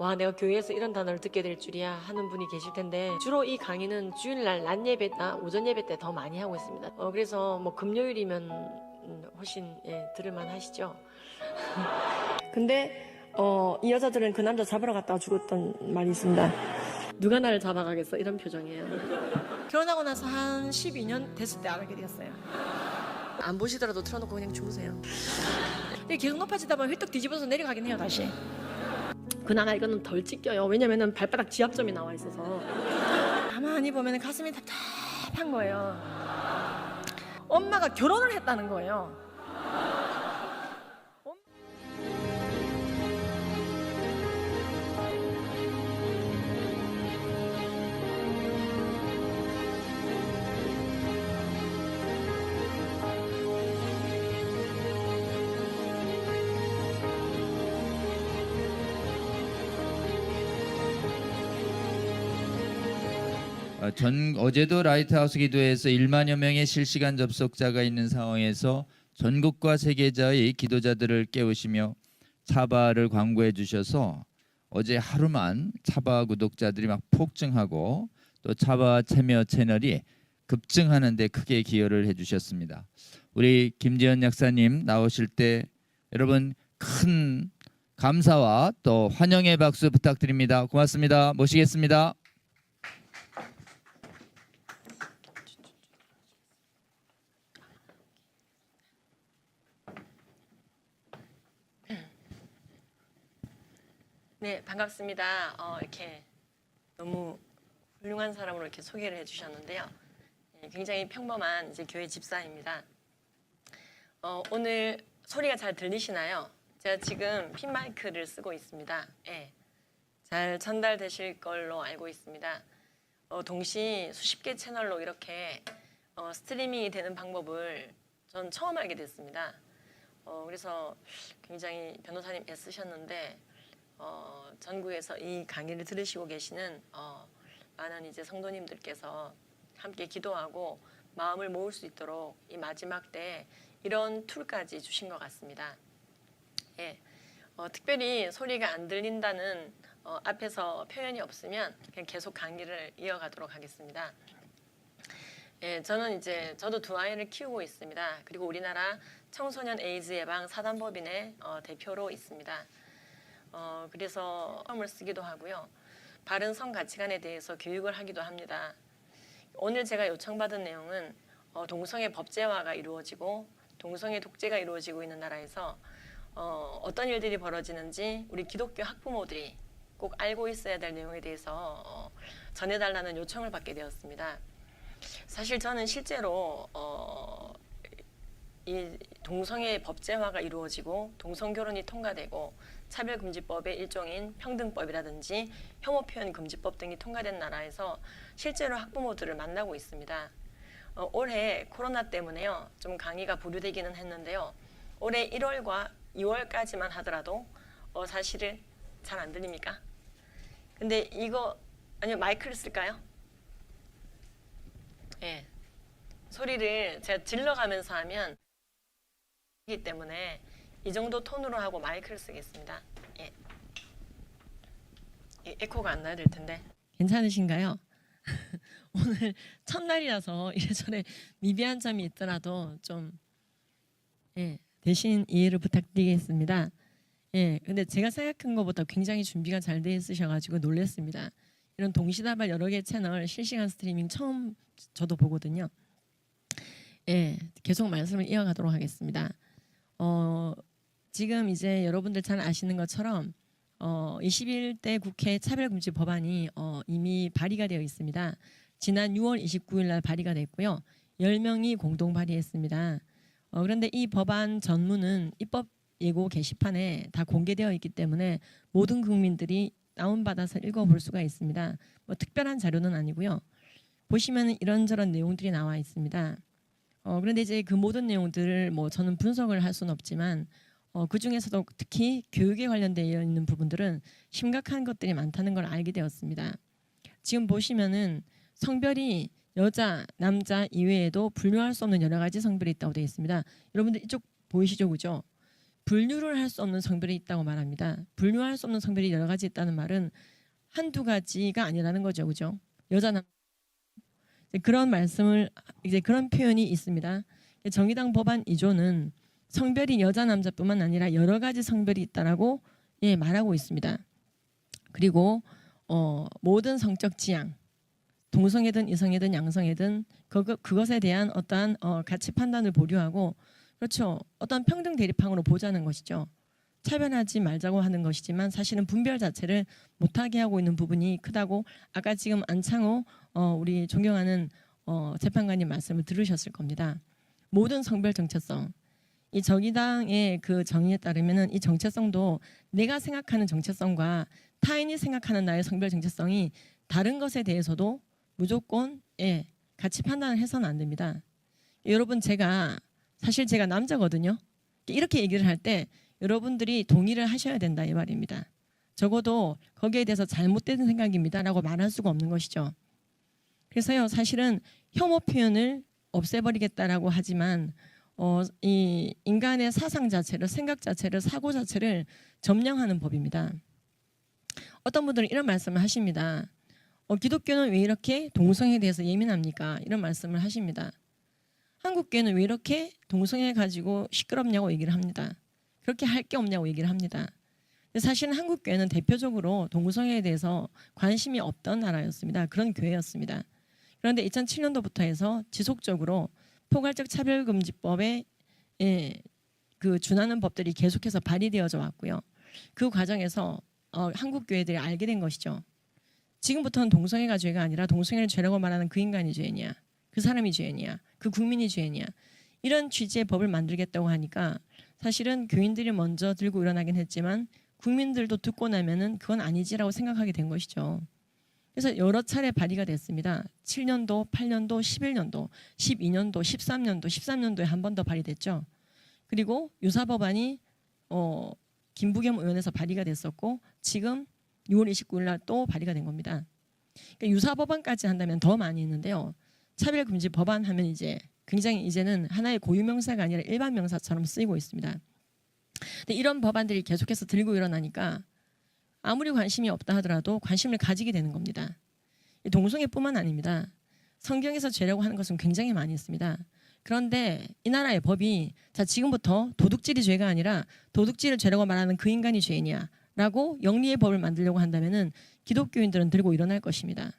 와, 내가 교회에서 이런 단어를 듣게 될 줄이야 하는 분이 계실 텐데, 주로 이 강의는 주일날 낮 예배나 오전 예배 때 더 많이 하고 있습니다. 그래서 뭐 금요일이면 훨씬 들을만 하시죠. 근데 이 여자들은 그 남자 잡으러 갔다가 죽었던 말이 있습니다. 누가 나를 잡아가겠어? 이런 표정이에요. 결혼하고 나서 한 12년 됐을 때 알게 되었어요. 안 보시더라도 틀어놓고 그냥 주무세요. 근데 계속 높아지다 보면 휘떡 뒤집어서 내려가긴 해요, 다시. 그나마 이거는 덜 찢겨요. 왜냐면은 발바닥 지압점이 나와 있어서. 가만히 보면 가슴이 답답한 거예요. 엄마가 결혼을 했다는 거예요. 어제도 라이트하우스 기도에서 1만여 명의 실시간 접속자가 있는 상황에서 전국과 세계자의 기도자들을 깨우시며 차바를 광고해 주셔서 어제 하루만 차바 구독자들이 막 폭증하고 또 차바 참여 채널이 급증하는 데 크게 기여를 해 주셨습니다. 우리 김지연 약사님 나오실 때 여러분 큰 감사와 또 환영의 박수 부탁드립니다. 고맙습니다. 모시겠습니다. 네, 반갑습니다. 이렇게 너무 훌륭한 사람으로 이렇게 소개를 해주셨는데요. 굉장히 평범한 이제 교회 집사입니다. 오늘 소리가 잘 들리시나요? 제가 지금 핀 마이크를 쓰고 있습니다. 잘 전달되실 걸로 알고 있습니다. 동시 수십 개 채널로 이렇게 스트리밍이 되는 방법을 전 처음 알게 됐습니다. 그래서 굉장히 변호사님 애쓰셨는데 전국에서 이 강의를 들으시고 계시는 많은 이제 성도님들께서 함께 기도하고 마음을 모을 수 있도록 이 마지막 때 이런 툴까지 주신 것 같습니다. 특별히 소리가 안 들린다는 앞에서 표현이 없으면 그냥 계속 강의를 이어가도록 하겠습니다. 저도 두 아이를 키우고 있습니다. 그리고 우리나라 청소년 에이즈 예방 사단법인의 대표로 있습니다. 그래서 처음을 쓰기도 하고요. 바른 성 가치관에 대해서 교육을 하기도 합니다. 오늘 제가 요청받은 내용은 동성애 법제화가 이루어지고 동성애 독재가 이루어지고 있는 나라에서 어떤 일들이 벌어지는지 우리 기독교 학부모들이 꼭 알고 있어야 될 내용에 대해서 전해달라는 요청을 받게 되었습니다. 사실 저는 실제로 이 동성애 법제화가 이루어지고 동성결혼이 통과되고 차별금지법의 일종인 평등법이라든지 혐오표현금지법 등이 통과된 나라에서 실제로 학부모들을 만나고 있습니다. 올해 코로나 때문에요, 좀 강의가 보류되기는 했는데요. 올해 1월과 2월까지만 하더라도 사실은 잘 안 들립니까? 근데 이거 아니면 마이크를 쓸까요? 소리를 제가 질러가면서 하면 이기 때문에 이 정도 톤으로 하고 마이크를 쓰겠습니다. 에코가 안 나야 될 텐데. 괜찮으신가요? 오늘 첫날이라서 이래저래 미비한 점이 있더라도 좀 대신 이해를 부탁드리겠습니다. 근데 제가 생각한 것보다 굉장히 준비가 잘 돼 있으셔가지고 놀랐습니다. 이런 동시다발 여러 개 채널 실시간 스트리밍 처음 저도 보거든요. 계속 말씀을 이어가도록 하겠습니다. 지금 이제 여러분들 잘 아시는 것처럼 21대 국회 차별금지 법안이 이미 발의가 되어 있습니다. 지난 6월 29일 날 발의가 됐고요. 10명이 공동 발의했습니다. 그런데 이 법안 전문은 입법 예고 게시판에 다 공개되어 있기 때문에 모든 국민들이 다운받아서 읽어볼 수가 있습니다. 뭐 특별한 자료는 아니고요. 보시면 이런저런 내용들이 나와 있습니다. 그런데 이제 그 모든 내용들을 저는 분석을 할 수는 없지만 그 중에서도 특히 교육에 관련되어 있는 부분들은 심각한 것들이 많다는 걸 알게 되었습니다. 지금 보시면은 성별이 여자, 남자 이외에도 불명할 수 없는 여러 가지 성별이 있다고 되어 있습니다. 여러분들 이쪽 보이시죠, 그죠? 분류를 할 수 없는 성별이 있다고 말합니다. 분류할 수 없는 성별이 여러 가지 있다는 말은 한두 가지가 아니라는 거죠. 그죠? 여자 남 그런 말씀을 이제 그런 표현이 있습니다. 정의당 법안 2조는 성별이 여자 남자뿐만 아니라 여러 가지 성별이 있다라고 말하고 있습니다. 그리고 모든 성적 지향, 동성애든 이성애든 양성애든 그것에 대한 어떠한 가치 판단을 보류하고 그렇죠. 어떤 평등 대립항으로 보자는 것이죠. 차별하지 말자고 하는 것이지만 사실은 분별 자체를 못하게 하고 있는 부분이 크다고 아까 지금 안창호 우리 존경하는 재판관님 말씀을 들으셨을 겁니다. 모든 성별 정체성 이 정의당의 그 정의에 따르면은 이 정체성도 내가 생각하는 정체성과 타인이 생각하는 나의 성별 정체성이 다른 것에 대해서도 무조건 가치 판단을 해서는 안 됩니다. 여러분 사실 제가 남자거든요. 이렇게 얘기를 할 때 여러분들이 동의를 하셔야 된다 이 말입니다. 적어도 거기에 대해서 잘못된 생각입니다라고 말할 수가 없는 것이죠. 그래서요 사실은 혐오 표현을 없애버리겠다라고 하지만 이 인간의 사상 자체를 생각 자체를 사고 자체를 점령하는 법입니다. 어떤 분들은 이런 말씀을 하십니다. 기독교는 왜 이렇게 동성애에 대해서 예민합니까? 이런 말씀을 하십니다. 한국교회는 왜 이렇게 동성애 가지고 시끄럽냐고 얘기를 합니다. 그렇게 할 게 없냐고 얘기를 합니다. 사실은 한국교회는 대표적으로 동성애에 대해서 관심이 없던 나라였습니다. 그런 교회였습니다. 그런데 2007년도부터 해서 지속적으로 포괄적 차별금지법에 그 준하는 법들이 계속해서 발의되어져 왔고요. 그 과정에서 한국 교회들이 알게 된 것이죠. 지금부터는 동성애가 죄가 아니라 동성애를 죄라고 말하는 그 인간이 죄냐, 그 사람이 죄냐, 그 국민이 죄냐 이런 취지의 법을 만들겠다고 하니까 사실은 교인들이 먼저 들고 일어나긴 했지만 국민들도 듣고 나면은 그건 아니지라고 생각하게 된 것이죠. 그래서 여러 차례 발의가 됐습니다. 7년도, 8년도, 11년도, 12년도, 13년도, 13년도에 한 번 더 발의됐죠. 그리고 유사법안이 김부겸 의원에서 발의가 됐었고 지금 6월 29일 날 또 발의가 된 겁니다. 그러니까 유사법안까지 한다면 더 많이 있는데요. 차별금지 법안 하면 이제 굉장히 이제는 하나의 고유명사가 아니라 일반 명사처럼 쓰이고 있습니다. 근데 이런 법안들이 계속해서 들고 일어나니까 아무리 관심이 없다 하더라도 관심을 가지게 되는 겁니다. 동성애뿐만 아닙니다. 성경에서 죄라고 하는 것은 굉장히 많이 있습니다. 그런데 이 나라의 법이 자 지금부터 도둑질이 죄가 아니라 도둑질을 죄라고 말하는 그 인간이 죄냐라고 영리의 법을 만들려고 한다면은 기독교인들은 들고 일어날 것입니다.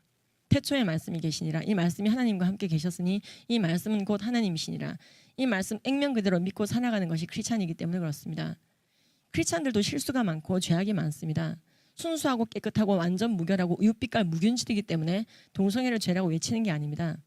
태초에 말씀이 계시니라 이 말씀이 하나님과 함께 계셨으니 이 말씀은 곧 하나님이시니라 이 말씀 액면 그대로 믿고 살아가는 것이 크리스찬이기 때문에 그렇습니다. 크리스찬들도 실수가 많고 죄악이 많습니다. 순수하고 깨끗하고 완전 무결하고 우윳빛깔 무균질이기 때문에 동성애를 죄라고 외치는 게 아닙니다.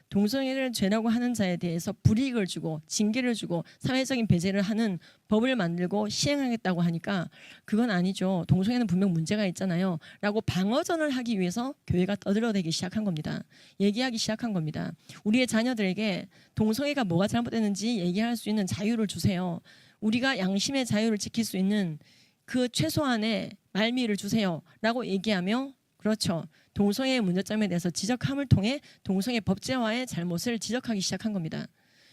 동성애를 죄라고 하는 자에 대해서 불이익을 주고 징계를 주고 사회적인 배제를 하는 법을 만들고 시행하겠다고 하니까 그건 아니죠. 동성애는 분명 문제가 있잖아요. 라고 방어전을 하기 위해서 교회가 떠들어대기 시작한 겁니다. 얘기하기 시작한 겁니다. 우리의 자녀들에게 동성애가 뭐가 잘못됐는지 얘기할 수 있는 자유를 주세요. 우리가 양심의 자유를 지킬 수 있는 그 최소한의 말미를 주세요. 라고 얘기하며 그렇죠. 동성애의 문제점에 대해서 지적함을 통해 동성애 법제화의 잘못을 지적하기 시작한 겁니다.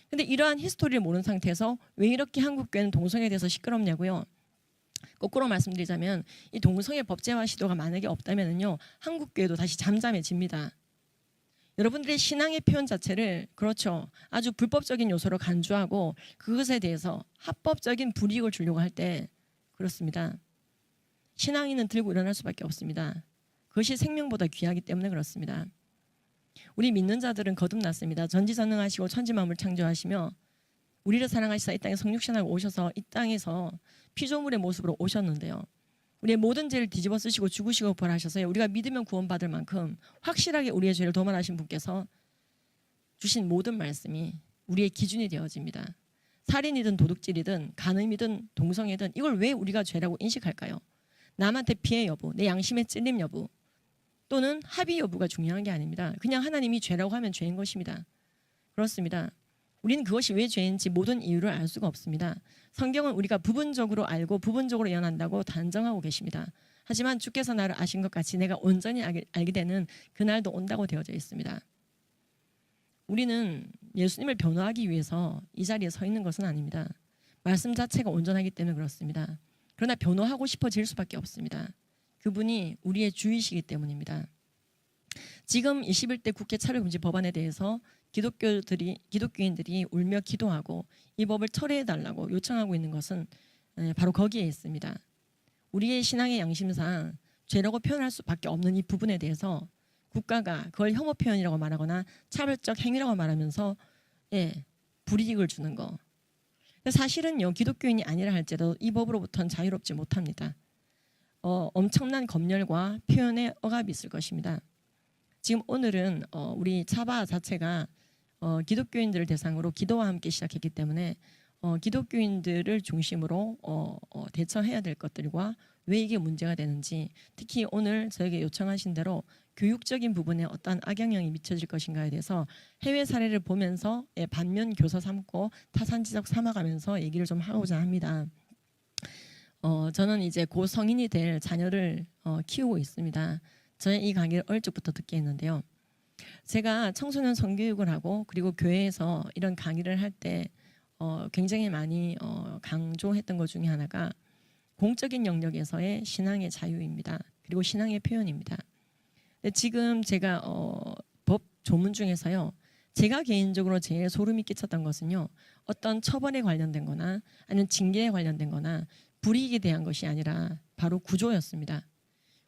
그런데 이러한 히스토리를 모르는 상태에서 왜 이렇게 한국교회는 동성애에 대해서 시끄럽냐고요. 거꾸로 말씀드리자면 이 동성애 법제화 시도가 만약에 없다면요 한국교회도 다시 잠잠해집니다. 여러분들의 신앙의 표현 자체를 그렇죠 아주 불법적인 요소로 간주하고 그것에 대해서 합법적인 불이익을 주려고 할 때 그렇습니다. 신앙인은 들고 일어날 수밖에 없습니다. 그것이 생명보다 귀하기 때문에 그렇습니다. 우리 믿는 자들은 거듭났습니다. 전지전능하시고 천지만물 창조하시며 우리를 사랑하시사 이 땅에 성육신하고 오셔서 이 땅에서 피조물의 모습으로 오셨는데요. 우리의 모든 죄를 뒤집어 쓰시고 죽으시고 부활하셔서 우리가 믿으면 구원받을 만큼 확실하게 우리의 죄를 도말하신 분께서 주신 모든 말씀이 우리의 기준이 되어집니다. 살인이든 도둑질이든 간음이든 동성애든 이걸 왜 우리가 죄라고 인식할까요? 남한테 피해 여부, 내 양심에 찔림 여부 또는 합의 여부가 중요한 게 아닙니다. 그냥 하나님이 죄라고 하면 죄인 것입니다. 그렇습니다. 우리는 그것이 왜 죄인지 모든 이유를 알 수가 없습니다. 성경은 우리가 부분적으로 알고 부분적으로 예언한다고 단정하고 계십니다. 하지만 주께서 나를 아신 것 같이 내가 온전히 알게 되는 그날도 온다고 되어져 있습니다. 우리는 예수님을 변호하기 위해서 이 자리에 서 있는 것은 아닙니다. 말씀 자체가 온전하기 때문에 그렇습니다. 그러나 변호하고 싶어질 수밖에 없습니다. 그분이 우리의 주이시기 때문입니다. 지금 21대 국회 차별금지 법안에 대해서 기독교인들이 울며 기도하고 이 법을 철회해달라고 요청하고 있는 것은 바로 거기에 있습니다. 우리의 신앙의 양심상 죄라고 표현할 수밖에 없는 이 부분에 대해서 국가가 그걸 혐오 표현이라고 말하거나 차별적 행위라고 말하면서 불이익을 주는 거. 사실은요, 기독교인이 아니라 할지라도 이 법으로부터는 자유롭지 못합니다. 엄청난 검열과 표현의 억압이 있을 것입니다. 지금 오늘은 우리 차바 자체가 기독교인들을 대상으로 기도와 함께 시작했기 때문에 기독교인들을 중심으로 대처해야 될 것들과 왜 이게 문제가 되는지, 특히 오늘 저에게 요청하신 대로 교육적인 부분에 어떠한 악영향이 미쳐질 것인가에 대해서 해외 사례를 보면서 반면 교사 삼고 타산지적 삼아가면서 얘기를 좀 하고자 합니다. 저는 이제 곧 성인이 될 자녀를 키우고 있습니다. 저의 이 강의를 어릴 적부터 듣게 했는데요. 제가 청소년 성교육을 하고 그리고 교회에서 이런 강의를 할 때 굉장히 많이 강조했던 것 중에 하나가 공적인 영역에서의 신앙의 자유입니다. 그리고 신앙의 표현입니다. 근데 지금 제가 법 조문 중에서요, 제가 개인적으로 제일 소름이 끼쳤던 것은요, 어떤 처벌에 관련된 거나 아니면 징계에 관련된 거나 불이익에 대한 것이 아니라 바로 구조였습니다.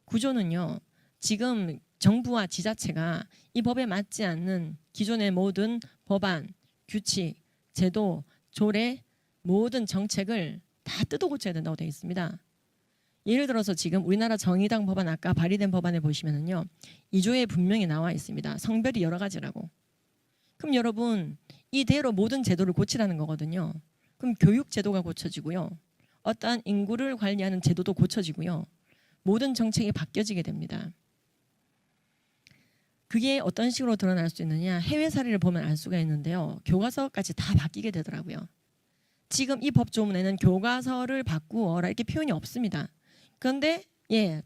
구조는요, 지금 정부와 지자체가 이 법에 맞지 않는 기존의 모든 법안, 규칙, 제도, 조례, 모든 정책을 다 뜯어 고쳐야 된다고 되어 있습니다. 예를 들어서 지금 우리나라 정의당 법안, 아까 발의된 법안에 보시면은요, 2조에 분명히 나와 있습니다. 성별이 여러 가지라고. 그럼 여러분, 이대로 모든 제도를 고치라는 거거든요. 그럼 교육 제도가 고쳐지고요, 어떠한 인구를 관리하는 제도도 고쳐지고요, 모든 정책이 바뀌어지게 됩니다. 그게 어떤 식으로 드러날 수 있느냐, 해외 사례를 보면 알 수가 있는데요, 교과서까지 다 바뀌게 되더라고요. 지금 이 법조문에는 교과서를 바꾸어라 이렇게 표현이 없습니다. 그런데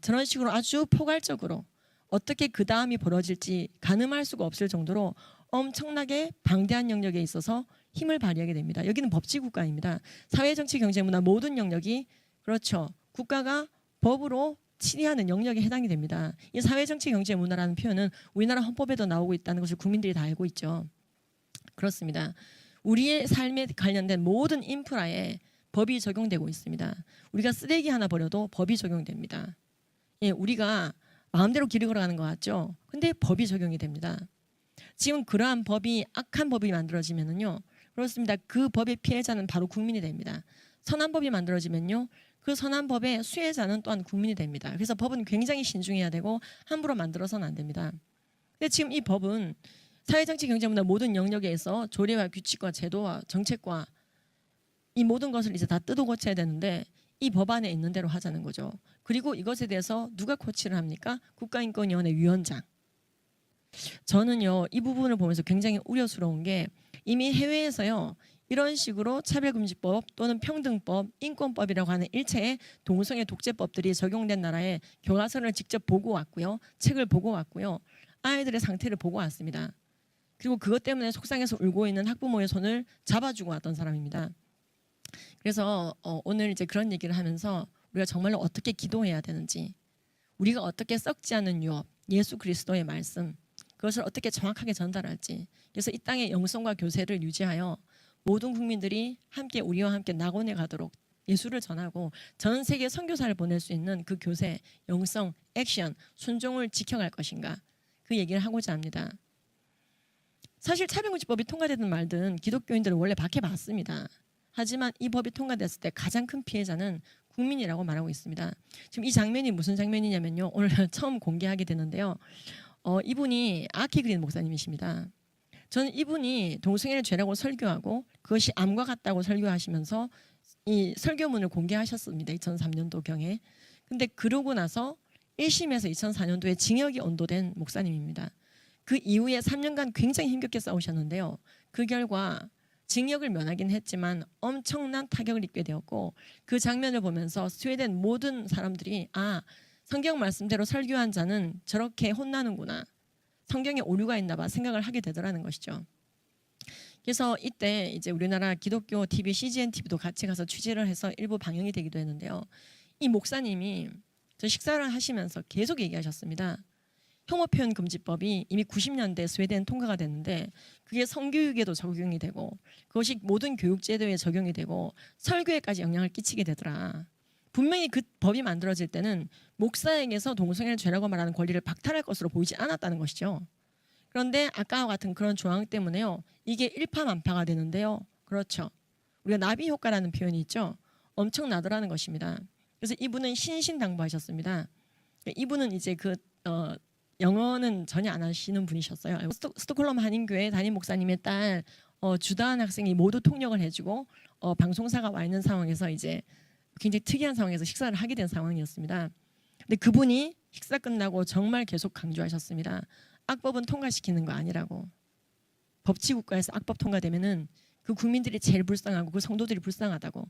저런 식으로 아주 포괄적으로 어떻게 그 다음이 벌어질지 가늠할 수가 없을 정도로 엄청나게 방대한 영역에 있어서 힘을 발휘하게 됩니다. 여기는 법치국가입니다. 사회, 정치, 경제, 문화 모든 영역이, 그렇죠, 국가가 법으로 치리하는 영역에 해당이 됩니다. 이 사회, 정치, 경제, 문화라는 표현은 우리나라 헌법에도 나오고 있다는 것을 국민들이 다 알고 있죠. 그렇습니다. 우리의 삶에 관련된 모든 인프라에 법이 적용되고 있습니다. 우리가 쓰레기 하나 버려도 법이 적용됩니다. 우리가 마음대로 길을 걸어가는 것 같죠? 근데 법이 적용이 됩니다. 지금 그러한 법이, 악한 법이 만들어지면은요, 그렇습니다. 그 법의 피해자는 바로 국민이 됩니다. 선한 법이 만들어지면요, 그 선한 법의 수혜자는 또한 국민이 됩니다. 그래서 법은 굉장히 신중해야 되고 함부로 만들어서는 안 됩니다. 근데 지금 이 법은 사회, 정치, 경제, 문화 모든 영역에서 조례와 규칙과 제도와 정책과 이 모든 것을 이제 다 뜯어 고쳐야 되는데 이 법안에 있는 대로 하자는 거죠. 그리고 이것에 대해서 누가 코치를 합니까? 국가인권위원회 위원장. 저는요, 이 부분을 보면서 굉장히 우려스러운 게, 이미 해외에서요, 이런 식으로 차별금지법 또는 평등법, 인권법이라고 하는 일체의 동성애 독재법들이 적용된 나라의 교과서를 직접 보고 왔고요, 책을 보고 왔고요, 아이들의 상태를 보고 왔습니다. 그리고 그것 때문에 속상해서 울고 있는 학부모의 손을 잡아주고 왔던 사람입니다. 그래서 오늘 이제 그런 얘기를 하면서 우리가 정말로 어떻게 기도해야 되는지, 우리가 어떻게 썩지 않은 유업, 예수 그리스도의 말씀, 그것을 어떻게 정확하게 전달할지, 그래서 이 땅의 영성과 교세를 유지하여 모든 국민들이 함께 우리와 함께 낙원에 가도록 예수를 전하고 전 세계 선교사를 보낼 수 있는 그 교세, 영성, 액션, 순종을 지켜갈 것인가, 그 얘기를 하고자 합니다. 사실 차별금지법이 통과되든 말든 기독교인들은 원래 박해봤습니다. 하지만 이 법이 통과됐을 때 가장 큰 피해자는 국민이라고 말하고 있습니다. 지금 이 장면이 무슨 장면이냐면요, 오늘 처음 공개하게 되는데요, 이분이 아키그린 목사님이십니다. 저는 이분이 동성애를 죄라고 설교하고 그것이 암과 같다고 설교하시면서 이 설교문을 공개하셨습니다. 2003년도경에. 근데 그러고 나서 1심에서 2004년도에 징역이 언도된 목사님입니다. 그 이후에 3년간 굉장히 힘겹게 싸우셨는데요, 그 결과 징역을 면하긴 했지만 엄청난 타격을 입게 되었고, 그 장면을 보면서 스웨덴 모든 사람들이 성경 말씀대로 설교한 자는 저렇게 혼나는구나, 성경에 오류가 있나 봐 생각을 하게 되더라는 것이죠. 그래서 이때 이제 우리나라 기독교 TV CGN TV도 같이 가서 취재를 해서 일부 방영이 되기도 했는데요. 이 목사님이 저 식사를 하시면서 계속 얘기하셨습니다. 혐오 표현 금지법이 이미 90년대 스웨덴 통과가 됐는데 그게 성교육에도 적용이 되고 그것이 모든 교육 제도에 적용이 되고 설교에까지 영향을 끼치게 되더라. 분명히 그 법이 만들어질 때는 목사에게서 동성애를 죄라고 말하는 권리를 박탈할 것으로 보이지 않았다는 것이죠. 그런데 아까와 같은 그런 조항 때문에요. 이게 일파만파가 되는데요. 그렇죠. 우리가 나비 효과라는 표현이 있죠. 엄청나더라는 것입니다. 그래서 이분은 신신당부하셨습니다. 이분은 이제 영어는 전혀 안 하시는 분이셨어요. 스톡홀름 한인교회 담임 목사님의 딸 주다한 학생이 모두 통역을 해주고 방송사가 와 있는 상황에서 이제 굉장히 특이한 상황에서 식사를 하게 된 상황이었습니다. 근데 그분이 식사 끝나고 정말 계속 강조하셨습니다. 악법은 통과시키는 거 아니라고. 법치국가에서 악법 통과되면은 그 국민들이 제일 불쌍하고 그 성도들이 불쌍하다고.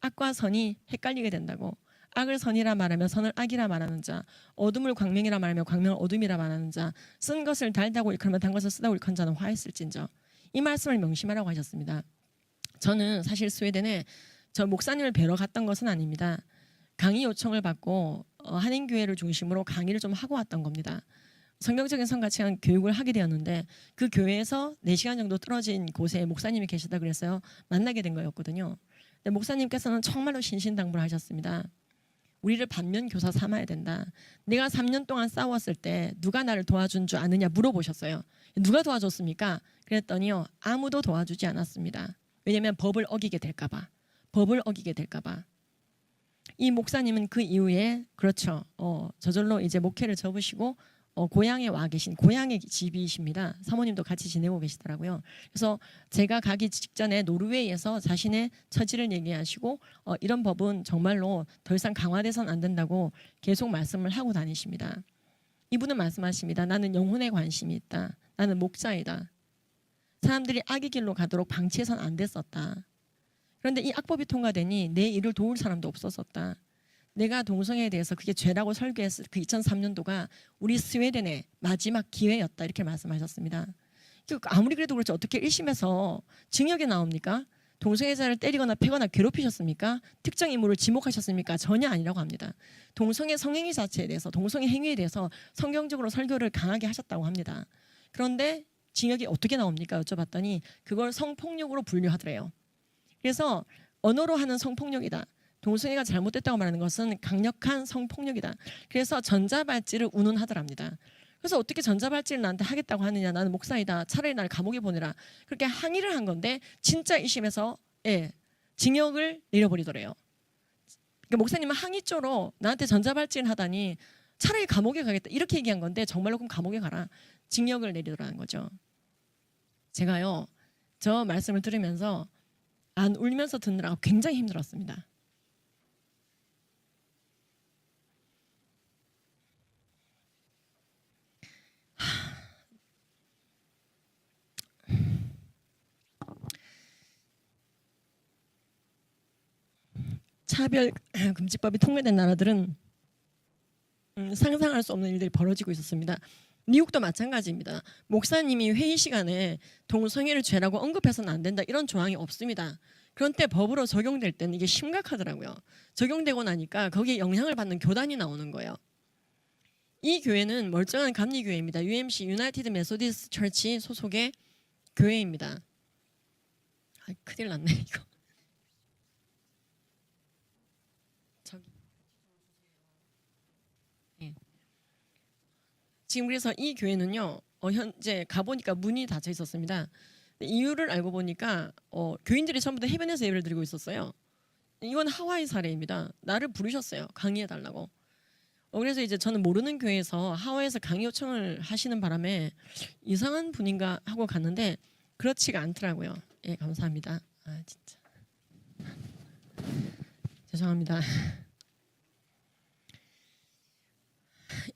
악과 선이 헷갈리게 된다고. 악을 선이라 말하며 선을 악이라 말하는 자, 어둠을 광명이라 말하며 광명을 어둠이라 말하는 자, 쓴 것을 달다고 일컬으면 단 것을 쓰다고 일컫는 자는 화했을진저. 이 말씀을 명심하라고 하셨습니다. 저는 사실 스웨덴에 저 목사님을 뵈러 갔던 것은 아닙니다. 강의 요청을 받고 한인교회를 중심으로 강의를 좀 하고 왔던 겁니다. 성경적인 성가치한 교육을 하게 되었는데 그 교회에서 4시간 정도 떨어진 곳에 목사님이 계시다 그래서요. 만나게 된 거였거든요. 근데 목사님께서는 정말로 신신당부를 하셨습니다. 우리를 반면 교사 삼아야 된다. 내가 3년 동안 싸웠을 때 누가 나를 도와준 줄 아느냐 물어보셨어요. 누가 도와줬습니까? 그랬더니요. 아무도 도와주지 않았습니다. 왜냐하면 법을 어기게 될까 봐. 법을 어기게 될까 봐. 이 목사님은 그 이후에 그렇죠. 저절로 이제 목회를 접으시고 고향에 와 계신 고향의 집이십니다. 사모님도 같이 지내고 계시더라고요. 그래서 제가 가기 직전에 노르웨이에서 자신의 처지를 얘기하시고 이런 법은 정말로 더 이상 강화돼서는 안 된다고 계속 말씀을 하고 다니십니다. 이분은 말씀하십니다. 나는 영혼에 관심이 있다. 나는 목자이다. 사람들이 악의 길로 가도록 방치해서는 안 됐었다. 그런데 이 악법이 통과되니 내 일을 도울 사람도 없었었다. 내가 동성애에 대해서 그게 죄라고 설교했을 그 2003년도가 우리 스웨덴의 마지막 기회였다 이렇게 말씀하셨습니다. 아무리 그래도 그렇지 어떻게 1심에서 징역이 나옵니까? 동성애자를 때리거나 패거나 괴롭히셨습니까? 특정 인물을 지목하셨습니까? 전혀 아니라고 합니다. 동성애 성행위 자체에 대해서 동성애 행위에 대해서 성경적으로 설교를 강하게 하셨다고 합니다. 그런데 징역이 어떻게 나옵니까? 여쭤봤더니 그걸 성폭력으로 분류하더래요. 그래서 언어로 하는 성폭력이다. 동성애가 잘못됐다고 말하는 것은 강력한 성폭력이다. 그래서 전자발찌를 운운하더랍니다. 그래서 어떻게 전자발찌를 나한테 하겠다고 하느냐. 나는 목사이다. 차라리 날 감옥에 보내라. 그렇게 항의를 한 건데 진짜 1심에서 징역을 내려버리더래요. 그러니까 목사님은 항의조로 나한테 전자발찌를 하다니 차라리 감옥에 가겠다. 이렇게 얘기한 건데 정말로 그럼 감옥에 가라. 징역을 내리더라는 거죠. 제가요. 저 말씀을 들으면서 안 울면서 듣느라고 굉장히 힘들었습니다. 차별금지법이 통과된 나라들은 상상할 수 없는 일들이 벌어지고 있었습니다. 미국도 마찬가지입니다. 목사님이 회의 시간에 동성애를 죄라고 언급해서는 안 된다 이런 조항이 없습니다. 그런데 법으로 적용될 때는 이게 심각하더라고요. 적용되고 나니까 거기에 영향을 받는 교단이 나오는 거예요. 이 교회는 멀쩡한 감리교회입니다. UMC 유나이티드 메소디스트 처치 소속의 교회입니다. 큰일 났네 이거. 지금 그래서 이 교회는요 현재 가보니까 문이 닫혀 있었습니다. 이유를 알고 보니까 교인들이 전부 다 해변에서 예배를 드리고 있었어요. 이건 하와이 사례입니다. 나를 부르셨어요. 강의해 달라고. 그래서 이제 저는 모르는 교회에서 하와이에서 강의 요청을 하시는 바람에 이상한 분인가 하고 갔는데 그렇지가 않더라고요. 예, 감사합니다. 아 진짜 죄송합니다.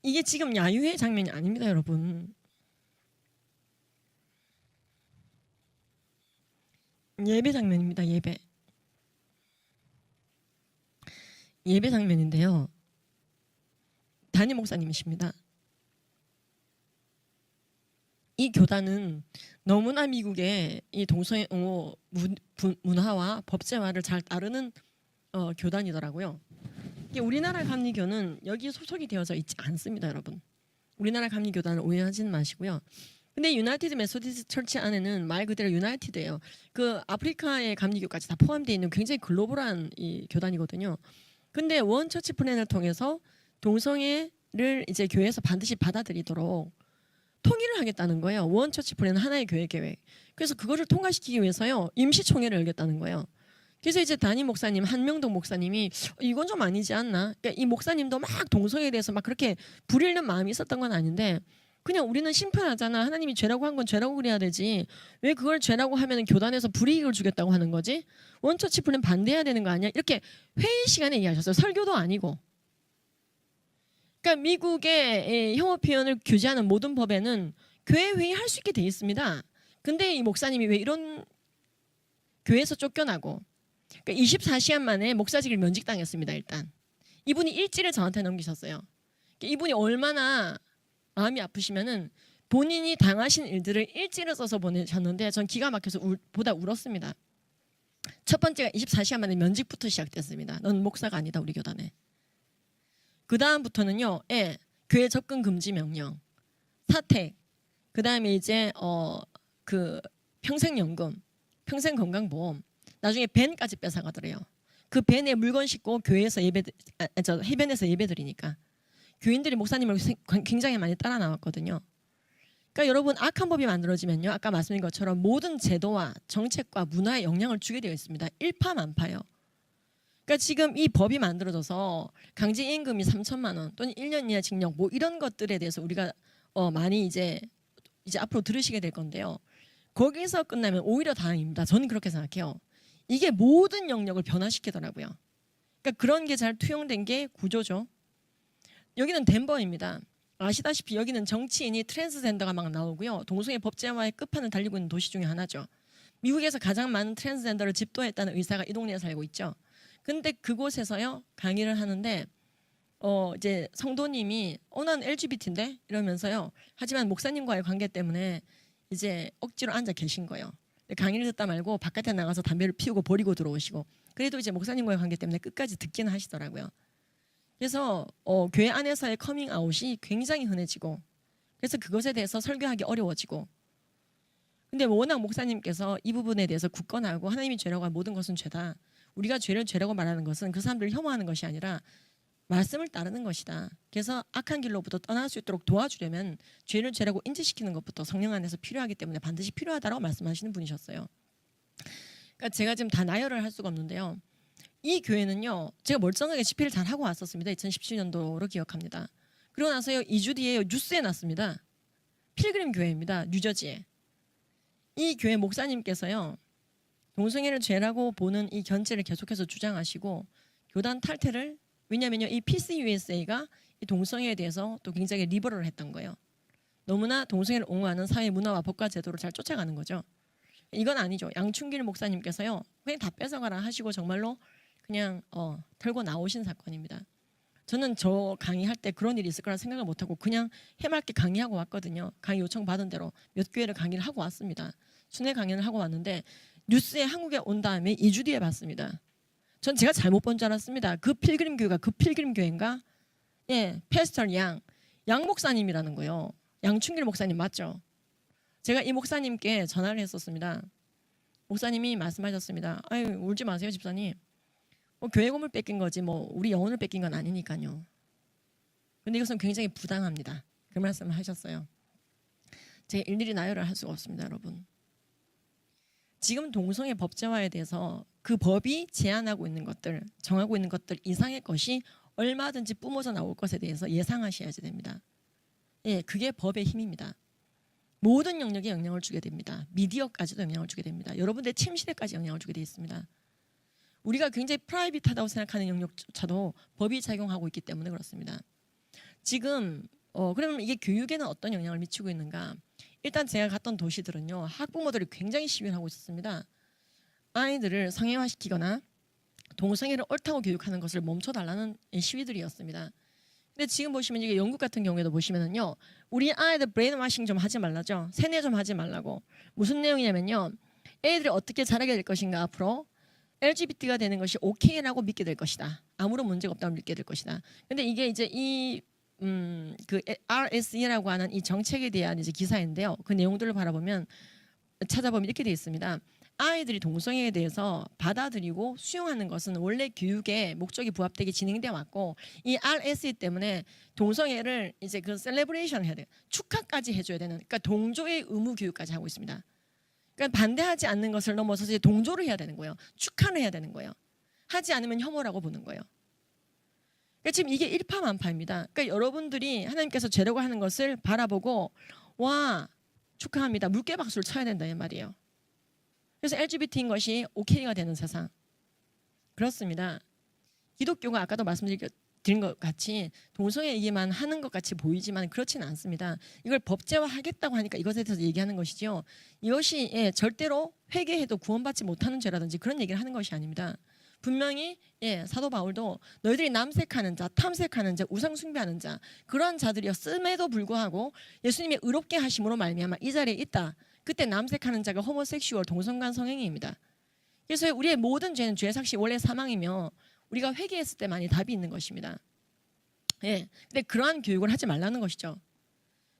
이게 지금 야유회 장면이 아닙니다, 여러분. 예배 장면입니다. 예배 장면인데요. 담임 목사님이십니다. 이 교단은 너무나 미국의 이 동성애 옹호 문화와 법제화를 잘 따르는 교단이더라고요. 이게 우리나라 감리교는 여기 소속이 되어져 있지 않습니다, 여러분. 우리나라 감리교단을 오해하지는 마시고요. 근데 유나이티드 메소디스트 철치 안에는 말 그대로 유나이티드예요. 그 아프리카의 감리교까지 다 포함되어 있는 굉장히 글로벌한 이 교단이거든요. 근데 원 처치 플랜을 통해서 동성애를 이제 교회에서 반드시 받아들이도록 통일을 하겠다는 거예요. 원 처치 플랜은 하나의 교회 계획. 그래서 그거를 통과시키기 위해서요. 임시총회를 열겠다는 거예요. 그래서 이제 담임 목사님 한명동 목사님이 이건 좀 아니지 않나? 그러니까 이 목사님도 막 동성애에 대해서 막 그렇게 부리는 마음이 있었던 건 아닌데 그냥 우리는 심판하잖아. 하나님이 죄라고 한 건 죄라고 그래야 되지. 왜 그걸 죄라고 하면 교단에서 불이익을 주겠다고 하는 거지? 원처치 플랜 반대해야 되는 거 아니야? 이렇게 회의 시간에 얘기하셨어요. 설교도 아니고. 그러니까 미국의 혐오 표현을 규제하는 모든 법에는 교회 회의할 수 있게 돼 있습니다. 근데 이 목사님이 왜 이런 교회에서 쫓겨나고 그러니까 24시간 만에 목사직을 면직당했습니다. 일단 이분이 일지를 저한테 넘기셨어요. 그러니까 이분이 얼마나 마음이 아프시면은 본인이 당하신 일들을 일지를 써서 보내셨는데 전 기가 막혀서 보다 울었습니다. 첫 번째가 24시간 만에 면직부터 시작됐습니다. 넌 목사가 아니다 우리 교단에. 그 다음부터는요, 교회 접근 금지 명령, 사택, 그 다음에 이제 그 평생연금, 평생건강보험, 나중에 벤까지 뺏어가더래요. 그 벤에 물건 싣고 교회에서 해변에서 예배드리니까 교인들이 목사님을 굉장히 많이 따라 나왔거든요. 그러니까 여러분 악한 법이 만들어지면요, 아까 말씀드린 것처럼 모든 제도와 정책과 문화에 영향을 주게 되어 있습니다. 일파만파요. 그러니까 지금 이 법이 만들어져서 강제임금이 3천만 원 또는 1년 이하 징역 뭐 이런 것들에 대해서 우리가 많이 이제 앞으로 들으시게 될 건데요. 거기서 끝나면 오히려 다행입니다. 저는 그렇게 생각해요. 이게 모든 영역을 변화시키더라고요. 그러니까 그런 게 잘 투영된 게 구조죠. 여기는 덴버입니다. 아시다시피 여기는 정치인이 트랜스젠더가 막 나오고요. 동성애 법제화의 끝판을 달리고 있는 도시 중에 하나죠. 미국에서 가장 많은 트랜스젠더를 집도했다는 의사가 이 동네에 살고 있죠. 근데 그곳에서요 강의를 하는데 이제 성도님이 난 LGBT인데 이러면서요. 하지만 목사님과의 관계 때문에 이제 억지로 앉아 계신 거예요. 강의를 듣다 말고 바깥에 나가서 담배를 피우고 버리고 들어오시고 그래도 이제 목사님과의 관계 때문에 끝까지 듣기는 하시더라고요. 그래서 교회 안에서의 커밍아웃이 굉장히 흔해지고 그래서 그것에 대해서 설교하기 어려워지고 근데 워낙 목사님께서 이 부분에 대해서 굳건하고 하나님이 죄라고 한 모든 것은 죄다. 우리가 죄를 죄라고 말하는 것은 그 사람들을 혐오하는 것이 아니라 말씀을 따르는 것이다. 그래서 악한 길로부터 떠날 수 있도록 도와주려면 죄를 죄라고 인지시키는 것부터 성령 안에서 필요하기 때문에 반드시 필요하다고 말씀하시는 분이셨어요. 그러니까 제가 지금 다 나열을 할 수가 없는데요. 이 교회는요. 제가 멀쩡하게 집회를 잘 하고 왔었습니다. 2017년도로 기억합니다. 그러고 나서요. 2주 뒤에 뉴스에 났습니다. 필그림 교회입니다. 뉴저지에. 이 교회 목사님께서요. 동성애를 죄라고 보는 이 견제를 계속해서 주장하시고 교단 탈퇴를 왜냐면요. 이 PCUSA가 이 동성애에 대해서 또 굉장히 리버럴을 했던 거예요. 너무나 동성애를 옹호하는 사회 문화와 법과 제도를 잘 쫓아가는 거죠. 이건 아니죠. 양충길 목사님께서요. 그냥 다 뺏어가라 하시고 정말로 그냥 털고 나오신 사건입니다. 저는 저 강의할 때 그런 일이 있을 거라 생각을 못하고 그냥 해맑게 강의하고 왔거든요. 강의 요청 받은 대로 몇 교회를 강의를 하고 왔습니다. 순회 강연을 하고 왔는데 뉴스에 한국에 온 다음에 2주 뒤에 봤습니다. 전 제가 잘못 본 줄 알았습니다. 그 필그림 교회가 그 필그림 교회인가? 예, 패스터 양 목사님이라는 거예요. 양충길 목사님 맞죠? 제가 이 목사님께 전화를 했었습니다. 목사님이 말씀하셨습니다. 아유 울지 마세요 집사님. 교회 건물 뺏긴 거지 뭐 우리 영혼을 뺏긴 건 아니니까요. 근데 이것은 굉장히 부당합니다. 그 말씀을 하셨어요. 제가 일일이 나열을 할 수가 없습니다, 여러분. 지금 동성애 법제화에 대해서 그 법이 제한하고 있는 것들, 정하고 있는 것들 이상의 것이 얼마든지 뿜어져 나올 것에 대해서 예상하셔야지 됩니다. 예, 그게 법의 힘입니다. 모든 영역에 영향을 주게 됩니다. 미디어까지도 영향을 주게 됩니다. 여러분들의 침실에까지 영향을 주게 되어 있습니다. 우리가 굉장히 프라이빗하다고 생각하는 영역조차도 법이 작용하고 있기 때문에 그렇습니다. 지금 그러면 이게 교육에는 어떤 영향을 미치고 있는가? 일단 제가 갔던 도시들은요. 학부모들이 굉장히 시위를 하고 있었습니다. 아이들을 성애화시키거나 동성애를 옳다고 교육하는 것을 멈춰달라는 시위들이었습니다. 근데 지금 보시면 이게 영국 같은 경우에도 보시면은요, 우리 아이들 브레인워싱 좀 하지 말라죠. 세뇌 좀 하지 말라고. 무슨 내용이냐면요, 애들이 어떻게 자라게 될 것인가 앞으로 LGBT가 되는 것이 오케이라고 믿게 될 것이다. 아무런 문제가 없다고 믿게 될 것이다. 근데 이게 이제 그 RSE라고 하는 이 정책에 대한 이제 기사인데요. 그 내용들을 바라보면 찾아보면 이렇게 되어 있습니다. 아이들이 동성애에 대해서 받아들이고 수용하는 것은 원래 교육의 목적이 부합되게 진행되어 왔고, 이 RSE 때문에 동성애를 이제 그 셀레브레이션 해야 돼요. 축하까지 해줘야 되는, 그러니까 동조의 의무 교육까지 하고 있습니다. 그러니까 반대하지 않는 것을 넘어서서 이제 동조를 해야 되는 거예요. 축하를 해야 되는 거예요. 하지 않으면 혐오라고 보는 거예요. 그러니까 지금 이게 일파만파입니다. 그러니까 여러분들이 하나님께서 죄라고 하는 것을 바라보고 와 축하합니다. 물개 박수를 쳐야 된다 이 말이에요. 그래서 LGBT인 것이 오케이가 되는 세상. 그렇습니다. 기독교가 아까도 말씀드린 것 같이 동성애 얘기만 하는 것 같이 보이지만 그렇지는 않습니다. 이걸 법제화하겠다고 하니까 이것에 대해서 얘기하는 것이죠. 이것이 절대로 회개해도 구원받지 못하는 죄라든지 그런 얘기를 하는 것이 아닙니다. 분명히 사도 바울도 너희들이 남색하는 자, 탐색하는 자, 우상 숭배하는 자 그러한 자들이었음에도 불구하고 예수님의 의롭게 하심으로 말미암아 이 자리에 있다. 그때 남색하는 자가 호모섹슈얼 동성간 성행위입니다. 그래서 우리의 모든 죄는 죄의 삭시 원래 사망이며 우리가 회개했을 때만이 답이 있는 것입니다. 근데 그러한 교육을 하지 말라는 것이죠.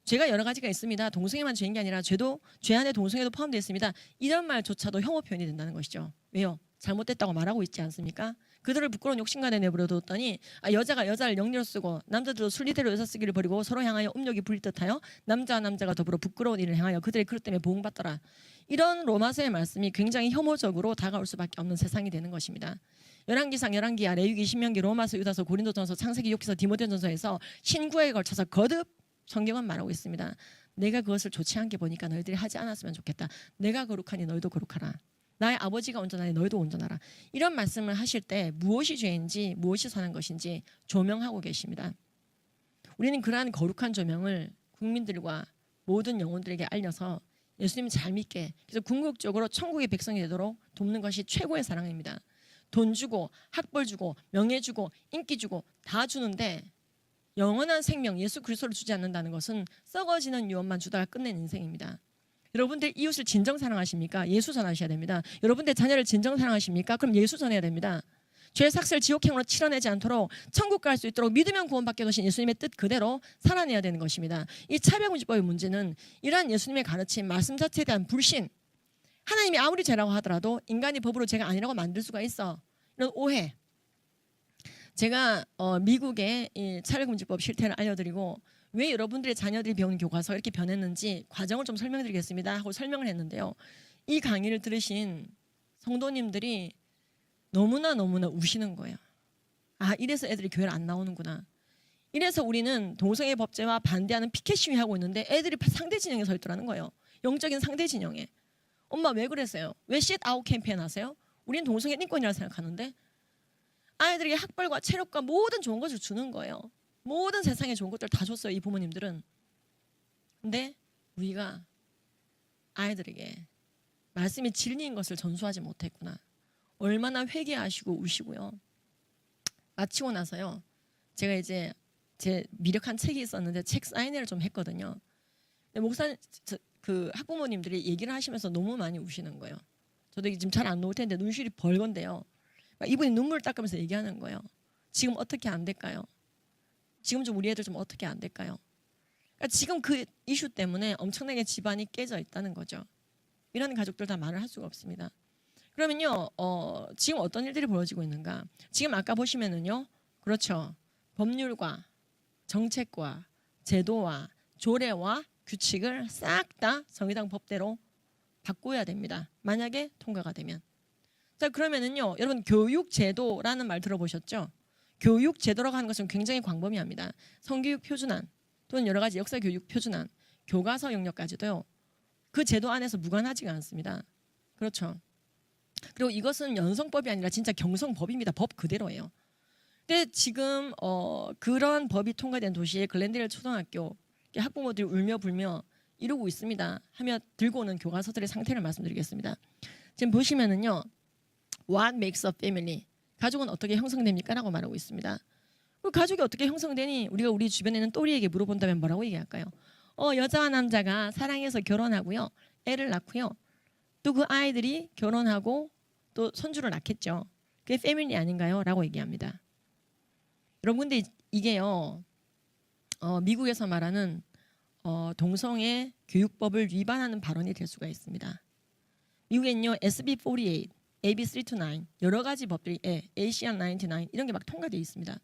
죄가 여러 가지가 있습니다. 동성애만 죄인 게 아니라 죄도 죄 안에 동성애도 포함되어 있습니다. 이런 말조차도 혐오 표현이 된다는 것이죠. 왜요? 잘못됐다고 말하고 있지 않습니까? 그들을 부끄러운 욕심간에 내버려뒀더니 여자가 여자를 영리로 쓰고 남자들도 순리대로 여자 쓰기를 버리고 서로 향하여 음욕이 부릴 듯하여 남자와 남자가 더불어 부끄러운 일을 행하여 그들의 그릇 때문에 보응받더라. 이런 로마서의 말씀이 굉장히 혐오적으로 다가올 수밖에 없는 세상이 되는 것입니다. 열왕기상, 열왕기하, 레위기, 신명기, 로마서, 유다서, 고린도전서, 창세기, 욥기서, 디모데전서에서 신구에 걸쳐서 거듭 성경은 말하고 있습니다. 내가 그것을 좋지 않게 보니까 너희들이 하지 않았으면 좋겠다. 내가 거룩하니 너희도 거룩하라. 나의 아버지가 온전하니 너희도 온전하라. 이런 말씀을 하실 때 무엇이 죄인지 무엇이 선한 것인지 조명하고 계십니다. 우리는 그러한 거룩한 조명을 국민들과 모든 영혼들에게 알려서 예수님 잘 믿게, 그래서 궁극적으로 천국의 백성이 되도록 돕는 것이 최고의 사랑입니다. 돈 주고 학벌 주고 명예 주고 인기 주고 다 주는데 영원한 생명 예수 그리스도를 주지 않는다는 것은 썩어지는 유언만 주다가 끝낸 인생입니다. 여러분들 이웃을 진정 사랑하십니까? 예수 전하셔야 됩니다. 여러분들 자녀를 진정 사랑하십니까? 그럼 예수 전해야 됩니다. 죄 삭슬 지옥행으로 치러내지 않도록 천국 갈 수 있도록 믿으면 구원받게 되신 예수님의 뜻 그대로 살아내야 되는 것입니다. 이 차별금지법의 문제는 이러한 예수님의 가르침 말씀 자체에 대한 불신, 하나님이 아무리 죄라고 하더라도 인간이 법으로 죄가 아니라고 만들 수가 있어, 이런 오해. 제가 미국의 이 차별금지법 실태를 알려드리고 왜 여러분들의 자녀들이 배우는 교과서가 이렇게 변했는지 과정을 좀 설명드리겠습니다 하고 설명을 했는데요. 이 강의를 들으신 성도님들이 너무나 우시는 거예요. 이래서 애들이 교회를 안 나오는구나. 이래서 우리는 동성애 법제화 반대하는 피켓 시위하고 있는데 애들이 상대 진영에 서 있더라는 거예요. 영적인 상대 진영에. 엄마 왜 그랬어요? 왜 쉿 아웃 캠페인 하세요? 우리는 동성애 인권이라고 생각하는데 아이들에게 학벌과 체력과 모든 좋은 것을 주는 거예요. 모든 세상에 좋은 것들 다 줬어요, 이 부모님들은. 근데 우리가 아이들에게 말씀이 진리인 것을 전수하지 못했구나. 얼마나 회개하시고 우시고요. 마치고 나서요, 제가 이제 제 미력한 책이 있었는데 책 사인회를 좀 했거든요. 근데 목사님, 그 학부모님들이 얘기를 하시면서 너무 많이 우시는 거예요. 저도 지금 잘 안 나올 텐데 눈시울이 벌건데요. 이분이 눈물을 닦으면서 얘기하는 거예요. 지금 어떻게 안 될까요? 지금 좀 우리 애들 좀 어떻게 안 될까요? 그러니까 지금 그 이슈 때문에 엄청나게 집안이 깨져 있다는 거죠. 이런 가족들 다 말을 할 수가 없습니다. 그러면요, 지금 어떤 일들이 벌어지고 있는가? 지금 아까 보시면은요, 그렇죠. 법률과 정책과 제도와 조례와 규칙을 싹 다 정의당 법대로 바꿔야 됩니다. 만약에 통과가 되면. 자, 그러면은요, 여러분 교육제도라는 말 들어보셨죠? 교육제도라고 하는 것은 굉장히 광범위합니다. 성교육 표준안 또는 여러 가지 역사교육 표준안, 교과서 영역까지도요. 그 제도 안에서 무관하지가 않습니다. 그렇죠. 그리고 이것은 연성법이 아니라 진짜 경성법입니다. 법 그대로예요. 근데 지금 그런 법이 통과된 도시에 글렌데일 초등학교 학부모들이 울며 불며 이러고 있습니다. 하며 들고 오는 교과서들의 상태를 말씀드리겠습니다. 지금 보시면은요, What makes a family? 가족은 어떻게 형성됩니까? 라고 말하고 있습니다. 그 가족이 어떻게 형성되니? 우리가 우리 주변에 있는 또리에게 물어본다면 뭐라고 얘기할까요? 여자와 남자가 사랑해서 결혼하고요. 애를 낳고요. 또 그 아이들이 결혼하고 또 손주를 낳겠죠. 그게 패밀리 아닌가요? 라고 얘기합니다. 여러분 근데 이게요. 미국에서 말하는 동성애 교육법을 위반하는 발언이 될 수가 있습니다. 미국에는요. SB 48, AB 329 여러 가지 법들이 ACR 99 이런 게 막 통과되어 있습니다.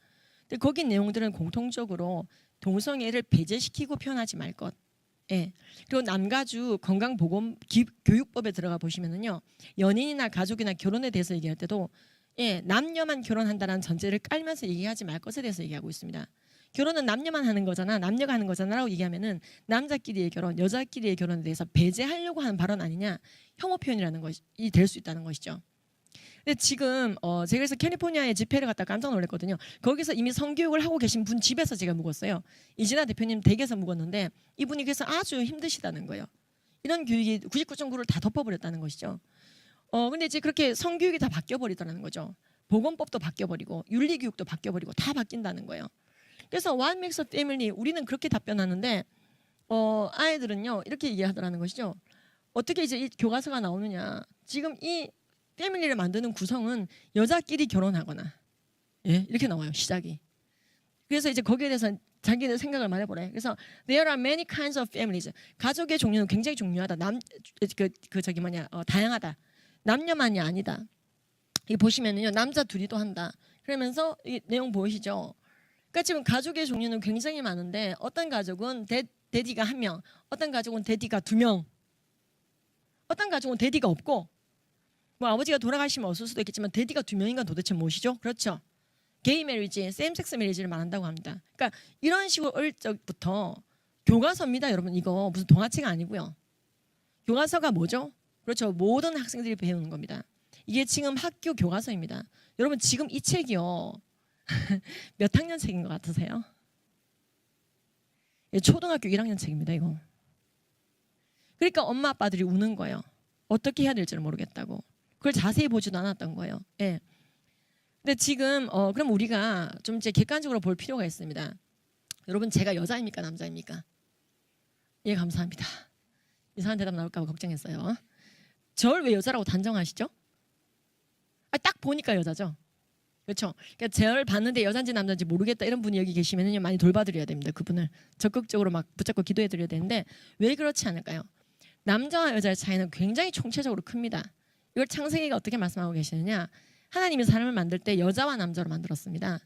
근데 거기 내용들은 공통적으로 동성애를 배제시키고 표현하지 말 것. 그리고 남가주 건강보건 교육법에 들어가 보시면은요. 연인이나 가족이나 결혼에 대해서 얘기할 때도 남녀만 결혼한다는 전제를 깔면서 얘기하지 말 것에 대해서 얘기하고 있습니다. 결혼은 남녀만 하는 거잖아, 남녀가 하는 거잖아라고 얘기하면은 남자끼리의 결혼, 여자끼리의 결혼에 대해서 배제하려고 하는 발언 아니냐, 혐오 표현이라는 것이 될 수 있다는 것이죠. 근데 지금 제가 그래서 캘리포니아에 집회를 갔다 깜짝 놀랐거든요. 거기서 이미 성교육을 하고 계신 분 집에서 제가 묵었어요. 이진아 대표님 댁에서 묵었는데 이분이 그래서 아주 힘드시다는 거예요. 이런 교육이 99.9를 다 덮어버렸다는 것이죠. 근데 이제 그렇게 성교육이 다 바뀌어버리더라는 거죠. 보건법도 바뀌어버리고 윤리교육도 바뀌어버리고 다 바뀐다는 거예요. 그래서 What makes a family? 우리는 그렇게 답변하는데 아이들은요 이렇게 얘기하더라는 것이죠. 어떻게 이제 이 교과서가 나오느냐? 지금 이 패밀리를 만드는 구성은 여자끼리 결혼하거나 이렇게 나와요 시작이. 그래서 이제 거기에 대해서 자기들 생각을 말해보래. 그래서 there are many kinds of families. 가족의 종류는 굉장히 중요하다. 다양하다. 남녀만이 아니다. 이 보시면은요 남자 둘이도 한다. 그러면서 이 내용 보이시죠? 그러니까 지금 가족의 종류는 굉장히 많은데 어떤 가족은 데디가 1명, 어떤 가족은 데디가 2명, 어떤 가족은 데디가 없고 뭐 아버지가 돌아가시면 없을 수도 있겠지만 데디가 2명인가 도대체 무엇이죠? 그렇죠. 게이 메리지, 세임섹스 메리지를 말한다고 합니다. 그러니까 이런 식으로 어릴 적부터 교과서입니다. 여러분 이거 무슨 동화책 아니고요. 교과서가 뭐죠? 그렇죠. 모든 학생들이 배우는 겁니다. 이게 지금 학교 교과서입니다. 여러분 지금 이 책이요. 몇 학년 책인 것 같으세요? 초등학교 1학년 책입니다. 이거. 그러니까 엄마 아빠들이 우는 거예요. 어떻게 해야 될지를 모르겠다고. 그걸 자세히 보지도 않았던 거예요. 근데 지금 그럼 우리가 좀 이제 객관적으로 볼 필요가 있습니다. 여러분 제가 여자입니까 남자입니까? 예 감사합니다. 이상한 대답 나올까 봐 걱정했어요. 저를 왜 여자라고 단정하시죠? 딱 보니까 여자죠. 그렇죠. 그러니까 저를 봤는데 여잔지 남잔지 모르겠다 이런 분이 여기 계시면은 많이 돌봐드려야 됩니다. 그분을 적극적으로 막 붙잡고 기도해드려야 되는데 왜 그렇지 않을까요? 남자와 여자의 차이는 굉장히 총체적으로 큽니다. 이걸 창세기가 어떻게 말씀하고 계시느냐? 하나님이 사람을 만들 때 여자와 남자로 만들었습니다.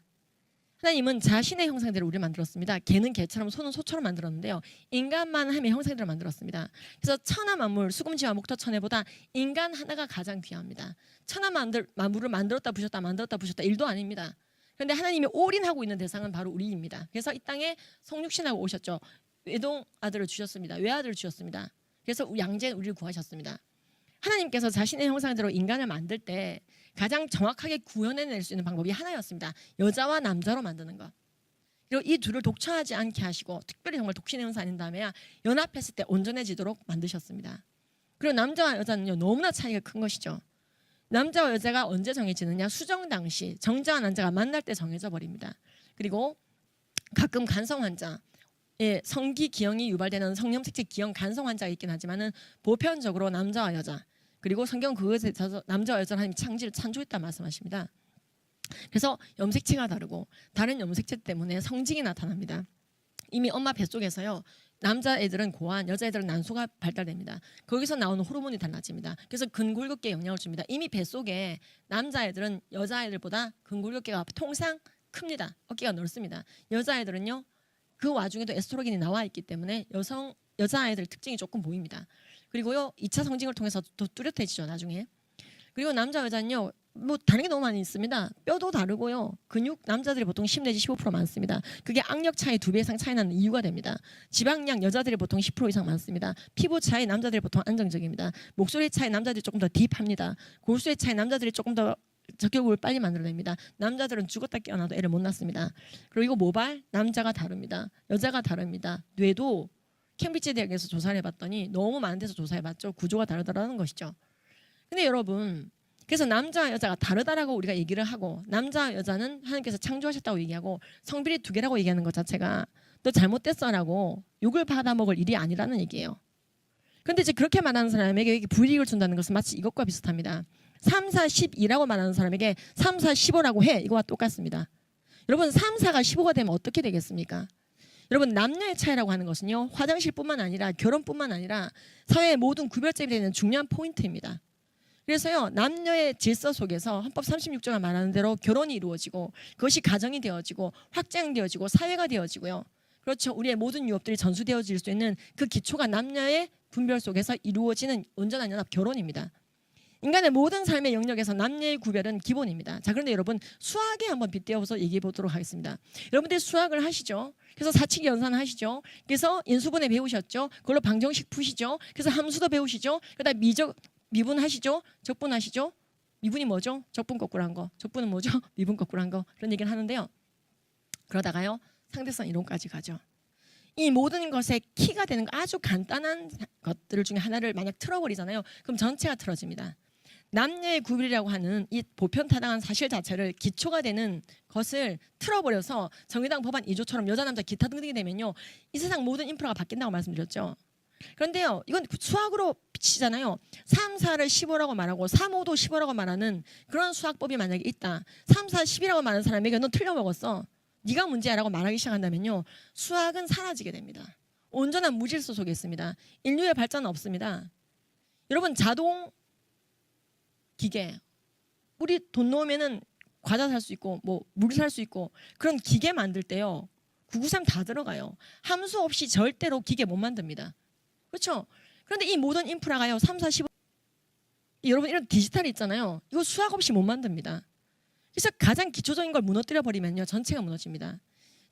하나님은 자신의 형상대로 우리를 만들었습니다. 개는 개처럼 소는 소처럼 만들었는데요. 인간만 함의 형상대로 만들었습니다. 그래서 천하 만물, 수금지와 목터천해보다 인간 하나가 가장 귀합니다. 천하 만물을 만들었다 부셨다 만들었다 부셨다 일도 아닙니다. 그런데 하나님이 올인하고 있는 대상은 바로 우리입니다. 그래서 이 땅에 성육신하고 오셨죠. 외동 아들을 주셨습니다. 외아들을 주셨습니다. 그래서 양자인 우리를 구하셨습니다. 하나님께서 자신의 형상대로 인간을 만들 때 가장 정확하게 구현해낼 수 있는 방법이 하나였습니다. 여자와 남자로 만드는 것. 그리고 이 둘을 독처하지 않게 하시고 특별히 정말 독신의 형상 아닌 다음에 연합했을 때 온전해지도록 만드셨습니다. 그리고 남자와 여자는요 너무나 차이가 큰 것이죠. 남자와 여자가 언제 정해지느냐? 수정 당시 정자와 난자가 만날 때 정해져 버립니다. 그리고 가끔 간성 환자 성기 기형이 유발되는 성염색체 기형 간성 환자가 있긴 하지만은 보편적으로 남자와 여자 그리고 성경 그것에 있어서 남자와 여자는 하나님이 창조를 창조했다 말씀하십니다. 그래서 염색체가 다르고 다른 염색체 때문에 성징이 나타납니다. 이미 엄마 뱃속에서요. 남자애들은 고환, 여자애들은 난소가 발달됩니다. 거기서 나오는 호르몬이 달라집니다. 그래서 근골격계에 영향을 줍니다. 이미 뱃속에 남자애들은 여자애들보다 근골격계가 통상 큽니다. 어깨가 넓습니다. 여자애들은요. 그 와중에도 에스트로겐이 나와 있기 때문에 여자아이들 특징이 조금 보입니다. 그리고요 2차 성징을 통해서 더 뚜렷해지죠 나중에. 그리고 남자 여자는요 뭐 다른 게 너무 많이 있습니다. 뼈도 다르고요 근육 남자들이 보통 10 내지 15% 많습니다. 그게 악력 차이 2배 이상 차이 나는 이유가 됩니다. 지방량 여자들이 보통 10% 이상 많습니다. 피부 차이 남자들이 보통 안정적입니다. 목소리 차이 남자들이 조금 더 딥합니다. 골수의 차이 남자들이 조금 더 적격을 빨리 만들어냅니다. 남자들은 죽었다 깨어나도 애를 못 낳습니다. 그리고 모발 남자가 다릅니다. 여자가 다릅니다. 뇌도 캠브리지 대학에서 조사를 해봤더니 너무 많은 데서 조사해봤죠. 구조가 다르다는 것이죠. 근데 여러분 그래서 남자와 여자가 다르다라고 우리가 얘기를 하고 남자와 여자는 하나님께서 창조하셨다고 얘기하고 성별이 두 개라고 얘기하는 것 자체가 너 잘못됐어라고 욕을 받아먹을 일이 아니라는 얘기예요. 그런데 이제 그렇게 말하는 사람에게 불이익을 준다는 것은 마치 이것과 비슷합니다. 3, 4, 12라고 말하는 사람에게 3, 4, 15라고 해. 이거와 똑같습니다. 여러분 3, 4가 15가 되면 어떻게 되겠습니까? 여러분 남녀의 차이라고 하는 것은요. 화장실뿐만 아니라 결혼뿐만 아니라 사회의 모든 구별점이 되는 중요한 포인트입니다. 그래서요. 남녀의 질서 속에서 헌법 36조가 말하는 대로 결혼이 이루어지고 그것이 가정이 되어지고 확장되어지고 사회가 되어지고요. 그렇죠. 우리의 모든 유업들이 전수되어질 수 있는 그 기초가 남녀의 분별 속에서 이루어지는 온전한 연합 결혼입니다. 인간의 모든 삶의 영역에서 남녀의 구별은 기본입니다. 자, 그런데 여러분 수학에 한번 빗대어서 얘기해 보도록 하겠습니다. 여러분들 수학을 하시죠. 그래서 사칙 연산 하시죠. 그래서 인수분해 배우셨죠. 그걸로 방정식 푸시죠. 그래서 함수도 배우시죠. 그다음 미분 하시죠. 적분 하시죠. 미분이 뭐죠? 적분 거꾸로 한 거. 적분은 뭐죠? 미분 거꾸로 한 거. 그런 얘기를 하는데요. 그러다가요. 상대성 이론까지 가죠. 이 모든 것의 키가 되는 거 아주 간단한 것들 중에 하나를 만약 틀어버리잖아요. 그럼 전체가 틀어집니다. 남녀의 구별이라고 하는 이 보편타당한 사실 자체를 기초가 되는 것을 틀어버려서 정의당 법안 2조처럼 여자 남자 기타 등등이 되면요. 이 세상 모든 인프라가 바뀐다고 말씀드렸죠. 그런데요. 이건 수학으로 비치잖아요. 3, 4를 15라고 말하고 3, 5도 15라고 말하는 그런 수학법이 만약에 있다. 3, 4, 10이라고 말하는 사람에게 너 틀려먹었어. 네가 문제야라고 말하기 시작한다면요. 수학은 사라지게 됩니다. 온전한 무질서 속에 있습니다. 인류의 발전은 없습니다. 여러분 자동 기계 우리 돈 넣으면은 과자 살 수 있고 뭐 물 살 수 있고 그런 기계 만들 때요. 993 다 들어가요. 함수 없이 절대로 기계 못 만듭니다. 그렇죠? 그런데 이 모든 인프라가요. 3, 4, 15 여러분 이런 디지털이 있잖아요. 이거 수학 없이 못 만듭니다. 그래서 가장 기초적인 걸 무너뜨려 버리면요. 전체가 무너집니다.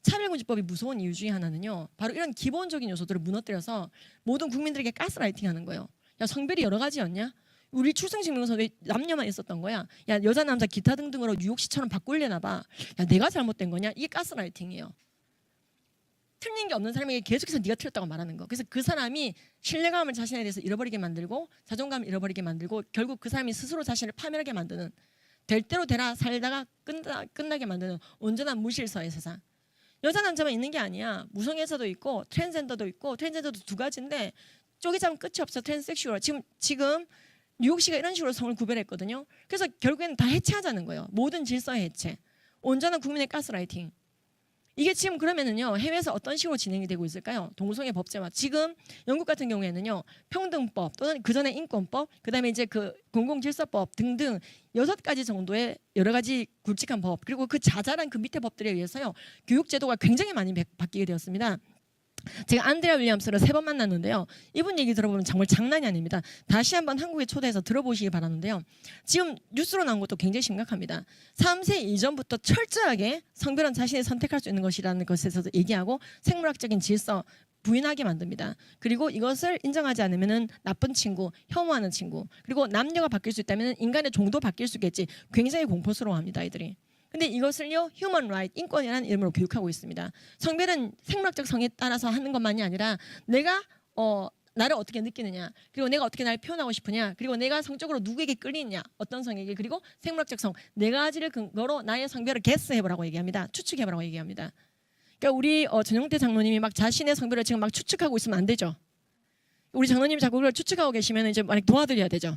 차별금지법이 무서운 이유 중에 하나는요. 바로 이런 기본적인 요소들을 무너뜨려서 모든 국민들에게 가스라이팅하는 거예요. 야 성별이 여러 가지였냐? 우리 출생신명서에 남녀만 있었던 거야. 야 여자 남자 기타 등등으로 뉴욕시처럼 바꾸려나 봐. 야 내가 잘못된 거냐? 이게 가스라이팅이에요. 틀린 게 없는 사람에게 계속해서 네가 틀렸다고 말하는 거. 그래서 그 사람이 신뢰감을 자신에 대해서 잃어버리게 만들고 자존감을 잃어버리게 만들고 결국 그 사람이 스스로 자신을 파멸하게 만드는 될 대로 되라 살다가 끝나게 만드는 온전한 무질서의 세상. 여자 남자만 있는 게 아니야. 무성애자도 있고 트랜스젠더도 있고 트랜스젠더도 두 가지인데 쪼개자면 끝이 없어. 트랜스섹슈얼. 지금 뉴욕시가 이런 식으로 성을 구별했거든요. 그래서 결국에는 다 해체하자는 거예요. 모든 질서의 해체. 온전한 국민의 가스라이팅. 이게 지금 그러면은요 해외에서 어떤 식으로 진행이 되고 있을까요? 동성애 법제화. 지금 영국 같은 경우에는요 평등법 또는 그 전에 인권법, 그다음에 이제 그 공공질서법 등등 6가지 정도의 여러 가지 굵직한 법 그리고 그 자잘한 그 밑에 법들에 의해서요 교육제도가 굉장히 많이 바뀌게 되었습니다. 제가 안드레아 윌리엄스를 3번 만났는데요. 이분 얘기 들어보면 정말 장난이 아닙니다. 다시 한번 한국에 초대해서 들어보시기 바라는데요. 지금 뉴스로 나온 것도 굉장히 심각합니다. 3세 이전부터 철저하게 성별은 자신이 선택할 수 있는 것이라는 것에 대해서 얘기하고 생물학적인 질서 부인하게 만듭니다. 그리고 이것을 인정하지 않으면 나쁜 친구, 혐오하는 친구 그리고 남녀가 바뀔 수 있다면 인간의 종도 바뀔 수 있겠지. 굉장히 공포스러워합니다. 이들이. 근데 이것을요 휴먼 라이트 인권이라는 이름으로 교육하고 있습니다. 성별은 생물학적 성에 따라서 하는 것만이 아니라 내가 나를 어떻게 느끼느냐 그리고 내가 어떻게 나를 표현하고 싶으냐 그리고 내가 성적으로 누구에게 끌리느냐 어떤 성에게 그리고 생물학적 성 4가지를 근거로 나의 성별을 게스해보라고 얘기합니다. 추측해보라고 얘기합니다. 그러니까 우리 전용태 장로님이 막 자신의 성별을 지금 막 추측하고 있으면 안 되죠. 우리 장로님이 자꾸 그걸 추측하고 계시면 이제 만약 도와드려야 되죠.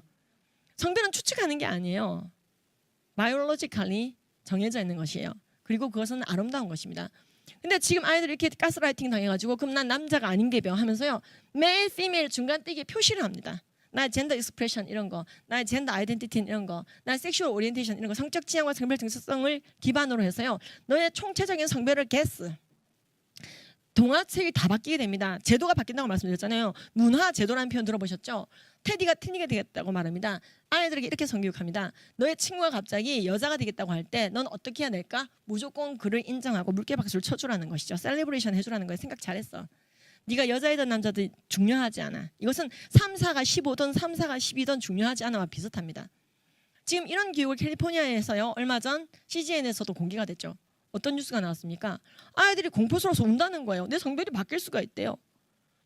성별은 추측하는 게 아니에요. 바이올로지컬리 정해져 있는 것이에요. 그리고 그것은 아름다운 것입니다. 근데 지금 아이들이 이렇게 가스라이팅 당해가지고 그럼 난 남자가 아닌 게벼 하면서요. 메일, 피메일 중간띄기에 표시를 합니다. 나의 젠더 익스프레션 이런 거, 나의 젠더 아이덴티티 이런 거, 나의 섹슈얼 오리엔테이션 이런 거, 성적 지향과 성별 정체성을 기반으로 해서요. 너의 총체적인 성별을 게스. 동화책이 다 바뀌게 됩니다. 제도가 바뀐다고 말씀드렸잖아요. 문화 제도라는 표현 들어보셨죠? 테디가 틀리게 되겠다고 말합니다. 아이들에게 이렇게 성교육합니다. 너의 친구가 갑자기 여자가 되겠다고 할 때 넌 어떻게 해야 될까? 무조건 그를 인정하고 물개박수를 쳐주라는 것이죠. 셀레브레이션 해주라는 거예요. 생각 잘했어. 네가 여자이든 남자든 중요하지 않아. 이것은 3, 4가 15든 3, 4가 12든 중요하지 않아와 비슷합니다. 지금 이런 교육을 캘리포니아에서요. 얼마 전 CGN에서도 공개가 됐죠. 어떤 뉴스가 나왔습니까? 아이들이 공포스러워서 운다는 거예요. 내 성별이 바뀔 수가 있대요.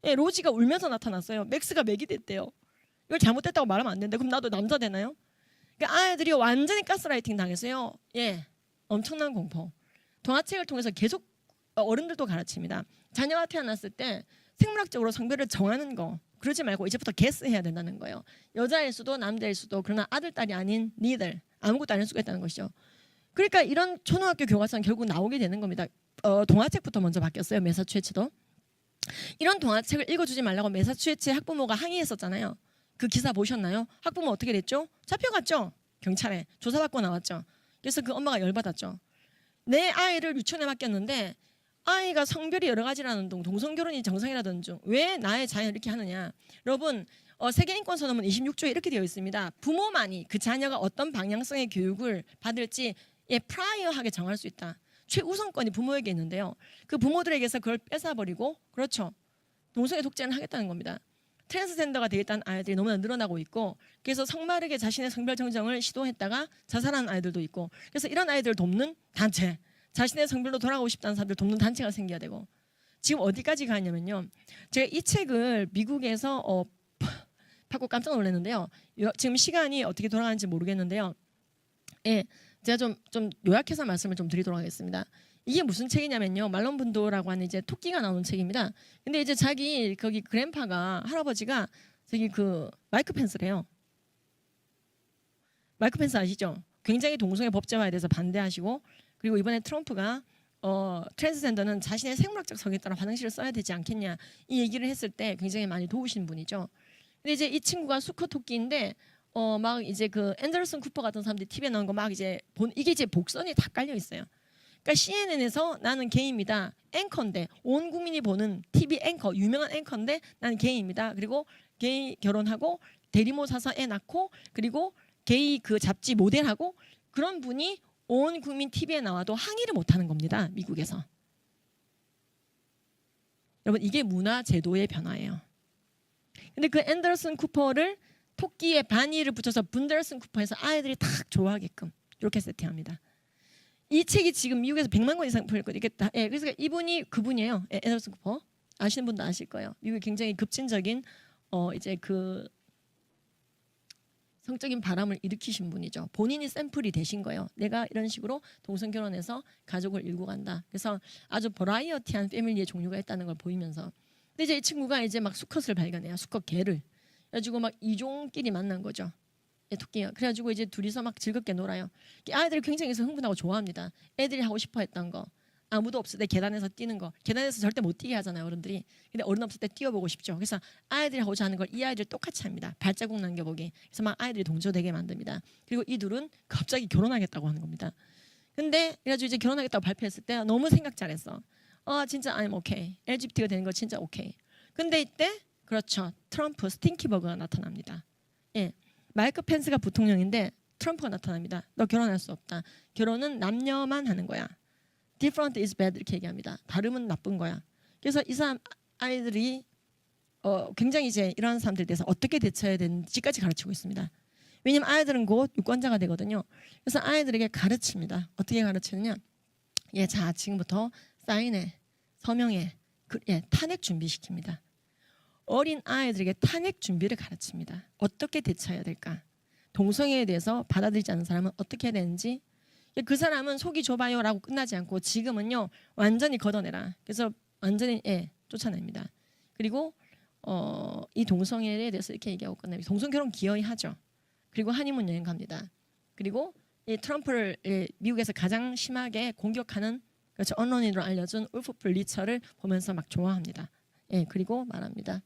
예, 로지가 울면서 나타났어요. 맥스가 맥이 됐대요. 이걸 잘못됐다고 말하면 안 되는데 그럼 나도 남자 되나요? 그러니까 아이들이 완전히 가스라이팅 당했어요. 예, 엄청난 공포. 동화책을 통해서 계속 어른들도 가르칩니다. 자녀가 태어났을 때 생물학적으로 성별을 정하는 거 그러지 말고 이제부터 게스해야 된다는 거예요. 여자일 수도 남자일 수도 그러나 아들 딸이 아닌 니들 아무것도 아닐 수가 있다는 것이죠. 그러니까 이런 초등학교 교과서는 결국 나오게 되는 겁니다. 동화책부터 먼저 바뀌었어요. 매사추세츠도. 이런 동화책을 읽어주지 말라고 매사추세츠 학부모가 항의했었잖아요. 그 기사 보셨나요? 학부모 어떻게 됐죠? 잡혀갔죠. 경찰에 조사받고 나왔죠. 그래서 그 엄마가 열받았죠. 내 아이를 유치원에 맡겼는데 아이가 성별이 여러 가지라는 둥 동성결혼이 정상이라던 중 왜 나의 자녀를 이렇게 하느냐. 여러분 세계인권선언문 26조에 이렇게 되어 있습니다. 부모만이 그 자녀가 어떤 방향성의 교육을 받을지 프라이어하게 정할 수 있다. 최우선권이 부모에게 있는데요. 그 부모들에게서 그걸 뺏어버리고 그렇죠. 동성애 독재는 하겠다는 겁니다. 트랜스젠더가 되겠다는 아이들이 너무나 늘어나고 있고 그래서 성마르게 자신의 성별 정정을 시도했다가 자살하는 아이들도 있고 그래서 이런 아이들을 돕는 단체 자신의 성별로 돌아가고 싶다는 사람들 돕는 단체가 생겨야 되고 지금 어디까지 가냐면요. 제가 이 책을 미국에서 받고 깜짝 놀랐는데요. 지금 시간이 어떻게 돌아가는지 모르겠는데요. 예, 제가 좀 요약해서 말씀을 좀 드리도록 하겠습니다. 이게 무슨 책이냐면요. 말론 분도라고 하는 이제 토끼가 나오는 책입니다. 근데 이제 자기 거기 그랜파가 할아버지가 저기 그 마이크 펜스래요. 마이크 펜스 아시죠? 굉장히 동성애 법제화에 대해서 반대하시고 그리고 이번에 트럼프가 트랜스젠더는 자신의 생물학적 성에 따라 화장실을 써야 되지 않겠냐 이 얘기를 했을 때 굉장히 많이 도우신 분이죠. 근데 이제 이 친구가 수컷 토끼인데 막 이제 그 앤더슨 쿠퍼 같은 사람들이 TV에 나온 거 막 이제 이게 이제 복선이 다 깔려 있어요. 그러니까 CNN에서 나는 게이입니다. 앵커인데 온 국민이 보는 TV 앵커 유명한 앵커인데 나는 게이입니다. 그리고 게이 결혼하고 대리모 사서 애 낳고 그리고 게이 그 잡지 모델하고 그런 분이 온 국민 TV에 나와도 항의를 못하는 겁니다. 미국에서. 여러분 이게 문화 제도의 변화예요. 근데 그 앤더슨 쿠퍼를 토끼의 바니를 붙여서 분더슨 쿠퍼에서 아이들이 딱 좋아하게끔 이렇게 세팅합니다. 이 책이 지금 미국에서 100만 권 이상 팔렸거든요. 예, 그래서 이분이 그분이에요. 예, 앤더슨 쿠퍼 아시는 분도 아실 거예요. 미국이 굉장히 급진적인 이제 그 성적인 바람을 일으키신 분이죠. 본인이 샘플이 되신 거예요. 내가 이런 식으로 동성 결혼해서 가족을 일구 간다. 그래서 아주 버라이어티한 패밀리의 종류가 있다는 걸 보이면서 근데 이제 이 친구가 이제 막 수컷을 발견해요. 수컷 개를. 그래가지고 막 이종끼리 만난 거죠. 토끼가. 그래가지고 이제 둘이서 막 즐겁게 놀아요. 아이들이 굉장히 흥분하고 좋아합니다. 애들이 하고 싶어 했던 거. 아무도 없을 때 계단에서 뛰는 거. 계단에서 절대 못 뛰게 하잖아요, 어른들이. 근데 어른 없을 때 뛰어보고 싶죠. 그래서 아이들이 하고자 하는 걸 이 아이들 똑같이 합니다. 발자국 남겨보기. 그래서 막 아이들이 동조되게 만듭니다. 그리고 이 둘은 갑자기 결혼하겠다고 하는 겁니다. 근데 그래가지고 이제 결혼하겠다고 발표했을 때 너무 생각 잘했어. 진짜 I'm okay. LGBT가 되는 거 진짜 오케이. 근데 이때 그렇죠. 트럼프 스팅키버그가 나타납니다. 예, 마이크 펜스가 부통령인데 트럼프가 나타납니다. 너 결혼할 수 없다. 결혼은 남녀만 하는 거야. Different is bad 이렇게 얘기합니다. 다름은 나쁜 거야. 그래서 이 사람 아이들이 굉장히 이제 이런 사람들에 대해서 어떻게 대처해야 되는지까지 가르치고 있습니다. 왜냐면 아이들은 곧 유권자가 되거든요. 그래서 아이들에게 가르칩니다. 어떻게 가르치느냐? 예, 자 지금부터 사인해, 서명해, 탄핵 준비시킵니다. 어린 아이들에게 탄핵 준비를 가르칩니다. 어떻게 대처해야 될까? 동성애에 대해서 받아들이지 않는 사람은 어떻게 해야 되는지 그 사람은 속이 좁아요라고 끝나지 않고 지금은요 완전히 걷어내라. 그래서 완전히 쫓아냅니다. 그리고 이 동성애에 대해서 이렇게 얘기하고 끝냅니다. 동성결혼 기어이 하죠. 그리고 한의문 여행 갑니다. 그리고 이 트럼프를 미국에서 가장 심하게 공격하는 그렇죠. 언론인으로 알려준 울프 블리처를 보면서 막 좋아합니다. 예, 그리고 말합니다.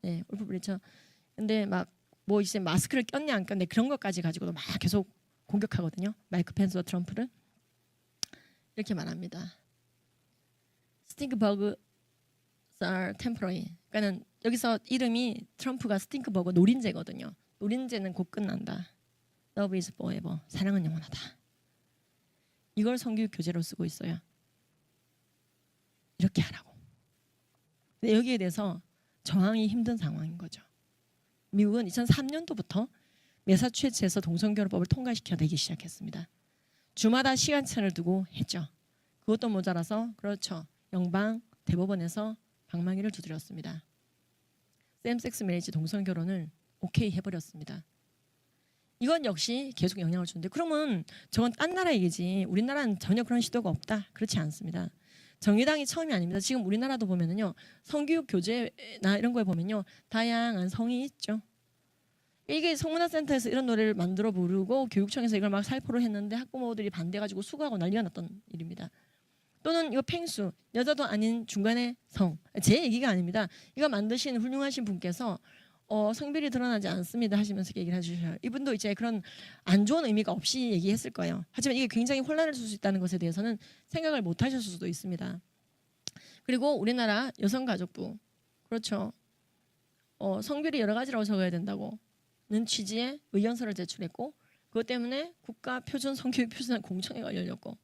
예, 울프 블리처. 근데 막 뭐 이제 마스크를 꼈냐 안 꼈냐 그런 것까지 가지고도 막 계속 공격하거든요. 마이크 펜스와 트럼프를 이렇게 말합니다. 스팅크버그 are temporary. 그러니까는 여기서 이름이 트럼프가 스팅크버그 노린재거든요. 노린재는 곧 끝난다. Love is forever. 사랑은 영원하다. 이걸 성교 교재로 쓰고 있어요. 이렇게 하라고. 근데 여기에 대해서 저항이 힘든 상황인 거죠. 미국은 2003년도부터 매사추세츠에서 동성결혼법을 통과시켜내기 시작했습니다. 주마다 시간차를 두고 했죠. 그것도 모자라서 그렇죠. 연방 대법원에서 방망이를 두드렸습니다. 샘섹스 매리지 동성결혼을 오케이 해버렸습니다. 이건 역시 계속 영향을 주는데 그러면 저건 딴 나라 얘기지 우리나라는 전혀 그런 시도가 없다. 그렇지 않습니다. 정의당이 처음이 아닙니다. 지금 우리나라도 보면은요 성교육 교재나 이런 거에 보면요 다양한 성이 있죠. 이게 성문화센터에서 이런 노래를 만들어 부르고 교육청에서 이걸 막 살포를 했는데 학부모들이 반대가지고 수고하고 난리가 났던 일입니다. 또는 이거 팽수 여자도 아닌 중간의 성 제 얘기가 아닙니다. 이거 만드신 훌륭하신 분께서 성별이 드러나지 않습니다 하시면서 얘기를 해주셔요. 이분도 이제 그런 안 좋은 의미가 없이 얘기했을 거예요. 하지만 이게 굉장히 혼란을 줄 수 있다는 것에 대해서는 생각을 못 하셨을 수도 있습니다. 그리고 우리나라 여성가족부 그렇죠. 성별이 여러 가지라고 적어야 된다고는 취지의 의견서를 제출했고 그것 때문에 국가표준 성교육 표준안 공청회가 열렸고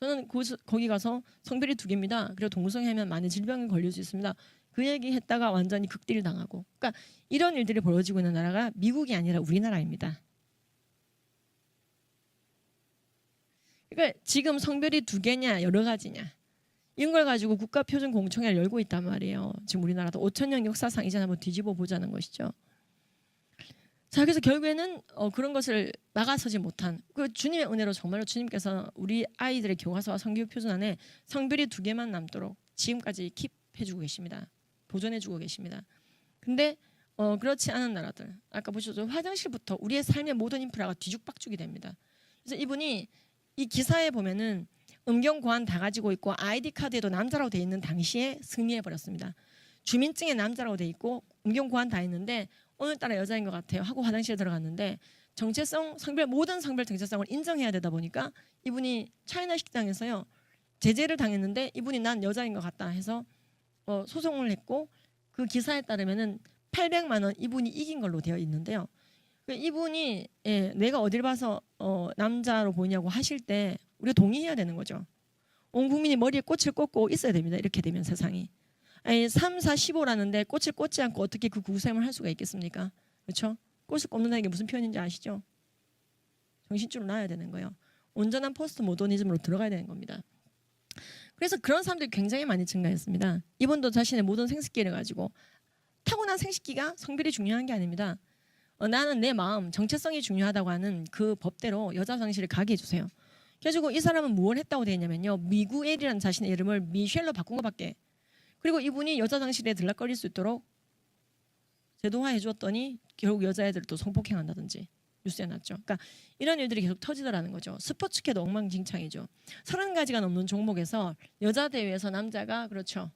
저는 거기 가서 성별이 2개입니다. 그리고 동성애하면 많은 질병에 걸릴 수 있습니다. 그 얘기 했다가 완전히 극딜 당하고 그러니까 이런 일들이 벌어지고 있는 나라가 미국이 아니라 우리나라입니다. 그러니까 지금 성별이 2개냐 여러 가지냐 이런 걸 가지고 국가표준 공청회를 열고 있단 말이에요. 지금 우리나라도 5,000년 역사상 이제 한번 뒤집어 보자는 것이죠. 자 그래서 결국에는 그런 것을 막아서지 못한 그 주님의 은혜로 정말로 주님께서 우리 아이들의 교과서와 성교육 표준안에 성별이 2개만 남도록 지금까지 킵해주고 계십니다. 보존해주고 계십니다. 근데 그렇지 않은 나라들 아까 보셨죠 화장실부터 우리의 삶의 모든 인프라가 뒤죽박죽이 됩니다. 그래서 이분이 이 기사에 보면은 음경 고안 다 가지고 있고 아이디 카드에도 남자라고 돼 있는 당시에 승리해 버렸습니다. 주민증에 남자라고 돼 있고 음경 고안 다 있는데 오늘따라 여자인 것 같아요 하고 화장실에 들어갔는데 정체성 성별 모든 성별 정체성을 인정해야 되다 보니까 이분이 차이나 식당에서요 제재를 당했는데 이분이 난 여자인 것 같다 해서 소송을 했고 그 기사에 따르면은 800만 원 이분이 이긴 걸로 되어 있는데요. 이분이 내가 어딜 봐서 남자로 보이냐고 하실 때 우리가 동의해야 되는 거죠. 온 국민이 머리에 꽃을 꽂고 있어야 됩니다. 이렇게 되면 세상이. 아니 3, 4, 15라는데 꽃을 꽂지 않고 어떻게 그 구구셈을 할 수가 있겠습니까? 그렇죠? 꽃을 꽂는다는 게 무슨 표현인지 아시죠? 정신줄을 놔야 되는 거예요. 온전한 포스트 모더니즘으로 들어가야 되는 겁니다. 그래서 그런 사람들이 굉장히 많이 증가했습니다. 이분도 자신의 모든 생식기를 가지고 타고난 생식기가 성별이 중요한 게 아닙니다. 나는 내 마음, 정체성이 중요하다고 하는 그 법대로 여자 화장실을 가게 해주세요. 그래가지고 이 사람은 뭘 했다고 되어 있냐면요. 미구엘이라는 자신의 이름을 미셸로 바꾼 것밖에. 그리고 이분이 여자 화장실에 들락거릴 수 있도록 제도화해 주었더니 결국 여자애들을 또 성폭행한다든지 뉴스에 났죠. 그러니까 이런 일들이 계속 터지더라는 거죠. 스포츠계도 엉망진창이죠. 30가지가 넘는 종목에서 여자 대회에서 남자가 그렇죠.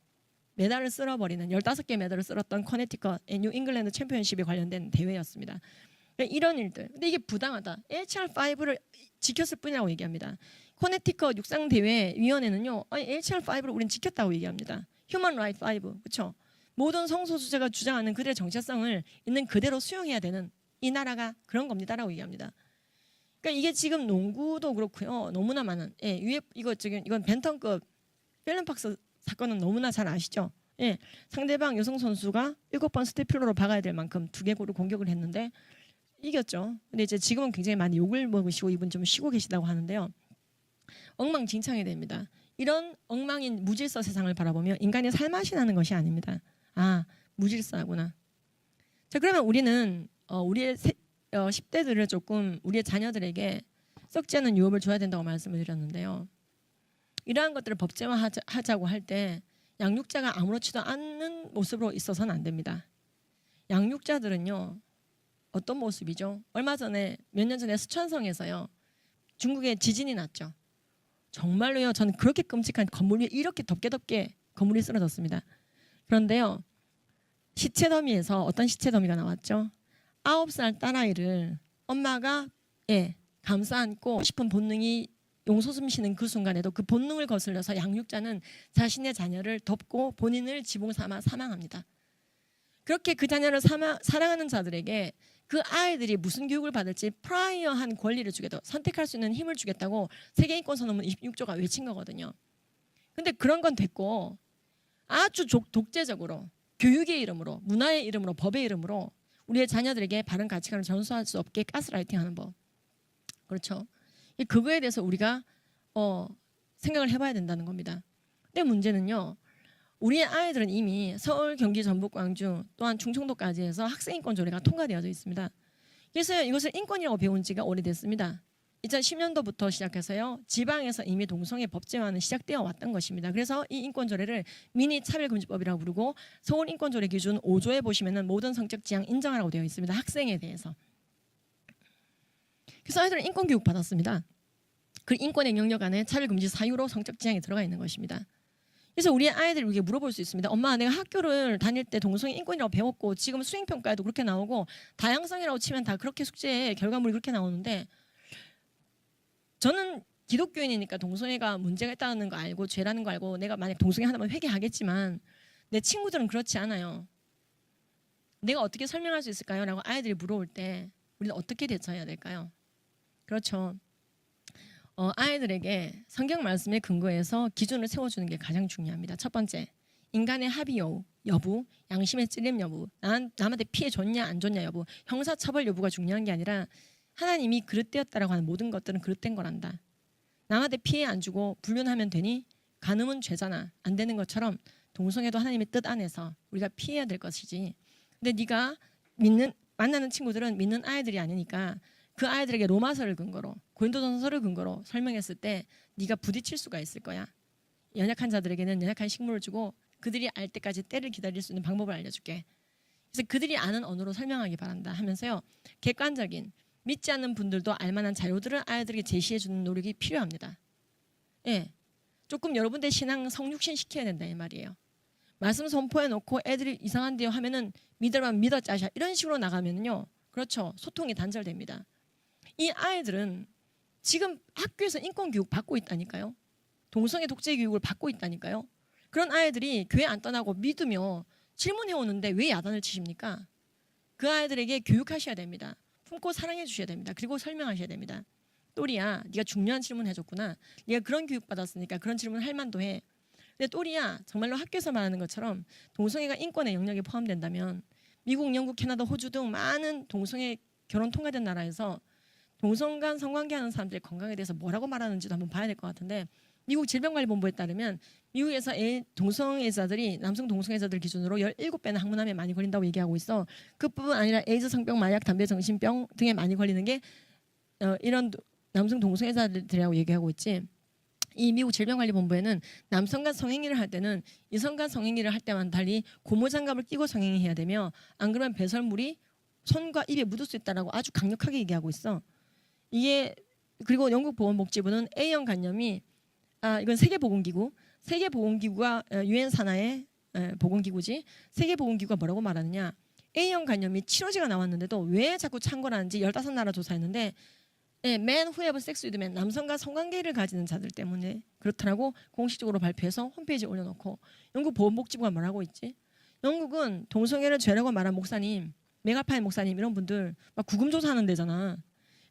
메달을 쓸어버리는 15개 메달을 쓸었던 커네티컷 뉴 잉글랜드 챔피언십에 관련된 대회였습니다. 그러니까 이런 일들. 근데 이게 부당하다. HR5를 지켰을 뿐이라고 얘기합니다. 커네티컷 육상대회 위원회는요. 아니 HR5를 우린 지켰다고 얘기합니다. 휴먼 라이트 5. 그렇죠? 모든 성소수자가 주장하는 그들의 정체성을 있는 그대로 수용해야 되는 이 나라가 그런 겁니다라고 얘기합니다. 그러니까 이게 지금 농구도 그렇고요. 너무나 많은 이건 벤턴급 펠런팍스 사건은 너무나 잘 아시죠? 예, 상대방 여성 선수가 7번 스테필러로 박아야 될 만큼 2개골을 공격을 했는데 이겼죠. 근데 이제 지금은 굉장히 많이 욕을 먹으시고 이분 좀 쉬고 계시다고 하는데요. 엉망진창이 됩니다. 이런 엉망인 무질서 세상을 바라보며 인간이 살맛이 나는 것이 아닙니다. 아, 무질서하구나. 자, 그러면 우리는 우리의 10대들을 조금 우리의 자녀들에게 썩지 않은 유업을 줘야 된다고 말씀을 드렸는데요. 이러한 것들을 법제화하자고 할 때 양육자가 아무렇지도 않는 모습으로 있어서는 안 됩니다. 양육자들은요. 어떤 모습이죠? 얼마 전에 몇 년 전에 스촨성에서요. 중국에 지진이 났죠. 정말로요. 저는 그렇게 끔찍한 건물 위에 이렇게 덮개 건물이 쓰러졌습니다. 그런데요. 시체 더미에서 어떤 시체 더미가 나왔죠? 9살 딸아이를 엄마가 감싸 안고 싶은 본능이 용솟음 쉬는 그 순간에도 그 본능을 거슬려서 양육자는 자신의 자녀를 덮고 본인을 지붕 삼아 사망합니다. 그렇게 그 자녀를 사랑하는 자들에게 그 아이들이 무슨 교육을 받을지 프라이어한 권리를 주겠다, 선택할 수 있는 힘을 주겠다고 세계인권선언문 26조가 외친 거거든요. 근데 그런 건 됐고 아주 독재적으로 교육의 이름으로, 문화의 이름으로, 법의 이름으로 우리의 자녀들에게 바른 가치관을 전수할 수 없게 가스라이팅하는 법. 그렇죠. 그거에 대해서 우리가 생각을 해봐야 된다는 겁니다. 근데 문제는요. 우리의 아이들은 이미 서울, 경기, 전북, 광주 또한 충청도까지 해서 학생인권 조례가 통과되어져 있습니다. 그래서 이것을 인권이라고 배운 지가 오래됐습니다. 2010년도부터 시작해서요. 지방에서 이미 동성애 법제화는 시작되어 왔던 것입니다. 그래서 이 인권조례를 미니 차별금지법이라고 부르고 서울인권조례 기준 5조에 보시면은 모든 성적 지향 인정하라고 되어 있습니다. 학생에 대해서. 그래서 아이들은 인권교육 받았습니다. 그 인권의 영역 안에 차별금지 사유로 성적 지향이 들어가 있는 것입니다. 그래서 우리 아이들에게 물어볼 수 있습니다. 엄마, 내가 학교를 다닐 때 동성애 인권이라고 배웠고 지금 수행평가에도 그렇게 나오고 다양성이라고 치면 다 그렇게 숙제에 결과물이 그렇게 나오는데 저는 기독교인이니까 동성애가 문제가 있다는 거 알고 죄라는 거 알고 내가 만약 동성애 하나만 회개하겠지만 내 친구들은 그렇지 않아요. 내가 어떻게 설명할 수 있을까요? 라고 아이들이 물어볼 때 우리는 어떻게 대처해야 될까요? 그렇죠. 아이들에게 성경 말씀에 근거해서 기준을 세워주는 게 가장 중요합니다. 첫 번째, 인간의 합의 여부, 양심의 찔림 여부, 남한테 피해 줬냐 안 줬냐 여부, 형사처벌 여부가 중요한 게 아니라 하나님이 그릇되었다라고 하는 모든 것들은 그릇된 거란다. 남한테 피해 안 주고 불륜하면 되니 간음은 죄잖아. 안 되는 것처럼 동성애도 하나님의 뜻 안에서 우리가 피해야 될 것이지. 근데 네가 만나는 친구들은 믿는 아이들이 아니니까 그 아이들에게 로마서를 근거로 고린도전서를 근거로 설명했을 때 네가 부딪힐 수가 있을 거야. 연약한 자들에게는 연약한 식물을 주고 그들이 알 때까지 때를 기다릴 수 있는 방법을 알려줄게. 그래서 그들이 아는 언어로 설명하기 바란다 하면서요. 객관적인 믿지 않는 분들도 알만한 자료들을 아이들에게 제시해주는 노력이 필요합니다. 예, 조금 여러분들 신앙 성육신 시켜야 된다 이 말이에요. 말씀 선포해놓고 애들이 이상한데요 하면은 믿으면 믿어 짜샤 이런 식으로 나가면요. 그렇죠. 소통이 단절됩니다. 이 아이들은 지금 학교에서 인권교육 받고 있다니까요. 동성애 독재 교육을 받고 있다니까요. 그런 아이들이 교회 안 떠나고 믿으며 질문해 오는데 왜 야단을 치십니까? 그 아이들에게 교육하셔야 됩니다. 품고 사랑해 주셔야 됩니다. 그리고 설명하셔야 됩니다. 또리야, 네가 중요한 질문 해줬구나. 네가 그런 교육 받았으니까 그런 질문 할 만도 해. 근데 또리야, 정말로 학교에서 말하는 것처럼 동성애가 인권의 영역에 포함된다면 미국, 영국, 캐나다, 호주 등 많은 동성애 결혼 통과된 나라에서 동성 간 성관계하는 사람들의 건강에 대해서 뭐라고 말하는지도 한번 봐야 될 것 같은데 미국 질병관리본부에 따르면 미국에서 동성애자들이 남성 동성애자들 기준으로 17배나 항문암에 많이 걸린다고 얘기하고 있어. 그뿐 아니라 에이즈, 성병, 마약, 담배, 정신병 등에 많이 걸리는 게 이런 남성 동성애자들이라고 얘기하고 있지. 이 미국 질병관리본부에는 남성 간 성행위를 할 때는 이성 간 성행위를 할 때와는 달리 고무장갑을 끼고 성행위해야 되며 안 그러면 배설물이 손과 입에 묻을 수 있다라고 아주 강력하게 얘기하고 있어. 이게 그리고 영국 보건복지부는 A형 간염이 이건 세계보건기구가 유엔 산하의 보건기구지. 세계보건기구가 뭐라고 말하느냐? A형 간염이 치료제가 나왔는데도 왜 자꾸 창궐하는지 15나라 조사했는데 man who have sex with men, 남성과 성관계를 가지는 자들 때문에 그렇더라고 공식적으로 발표해서 홈페이지에 올려놓고 영국 보건복지부가 뭐라고 있지? 영국은 동성애를 죄라고 말한 목사님, 메가파인 목사님 이런 분들 막 구금조사하는 데잖아.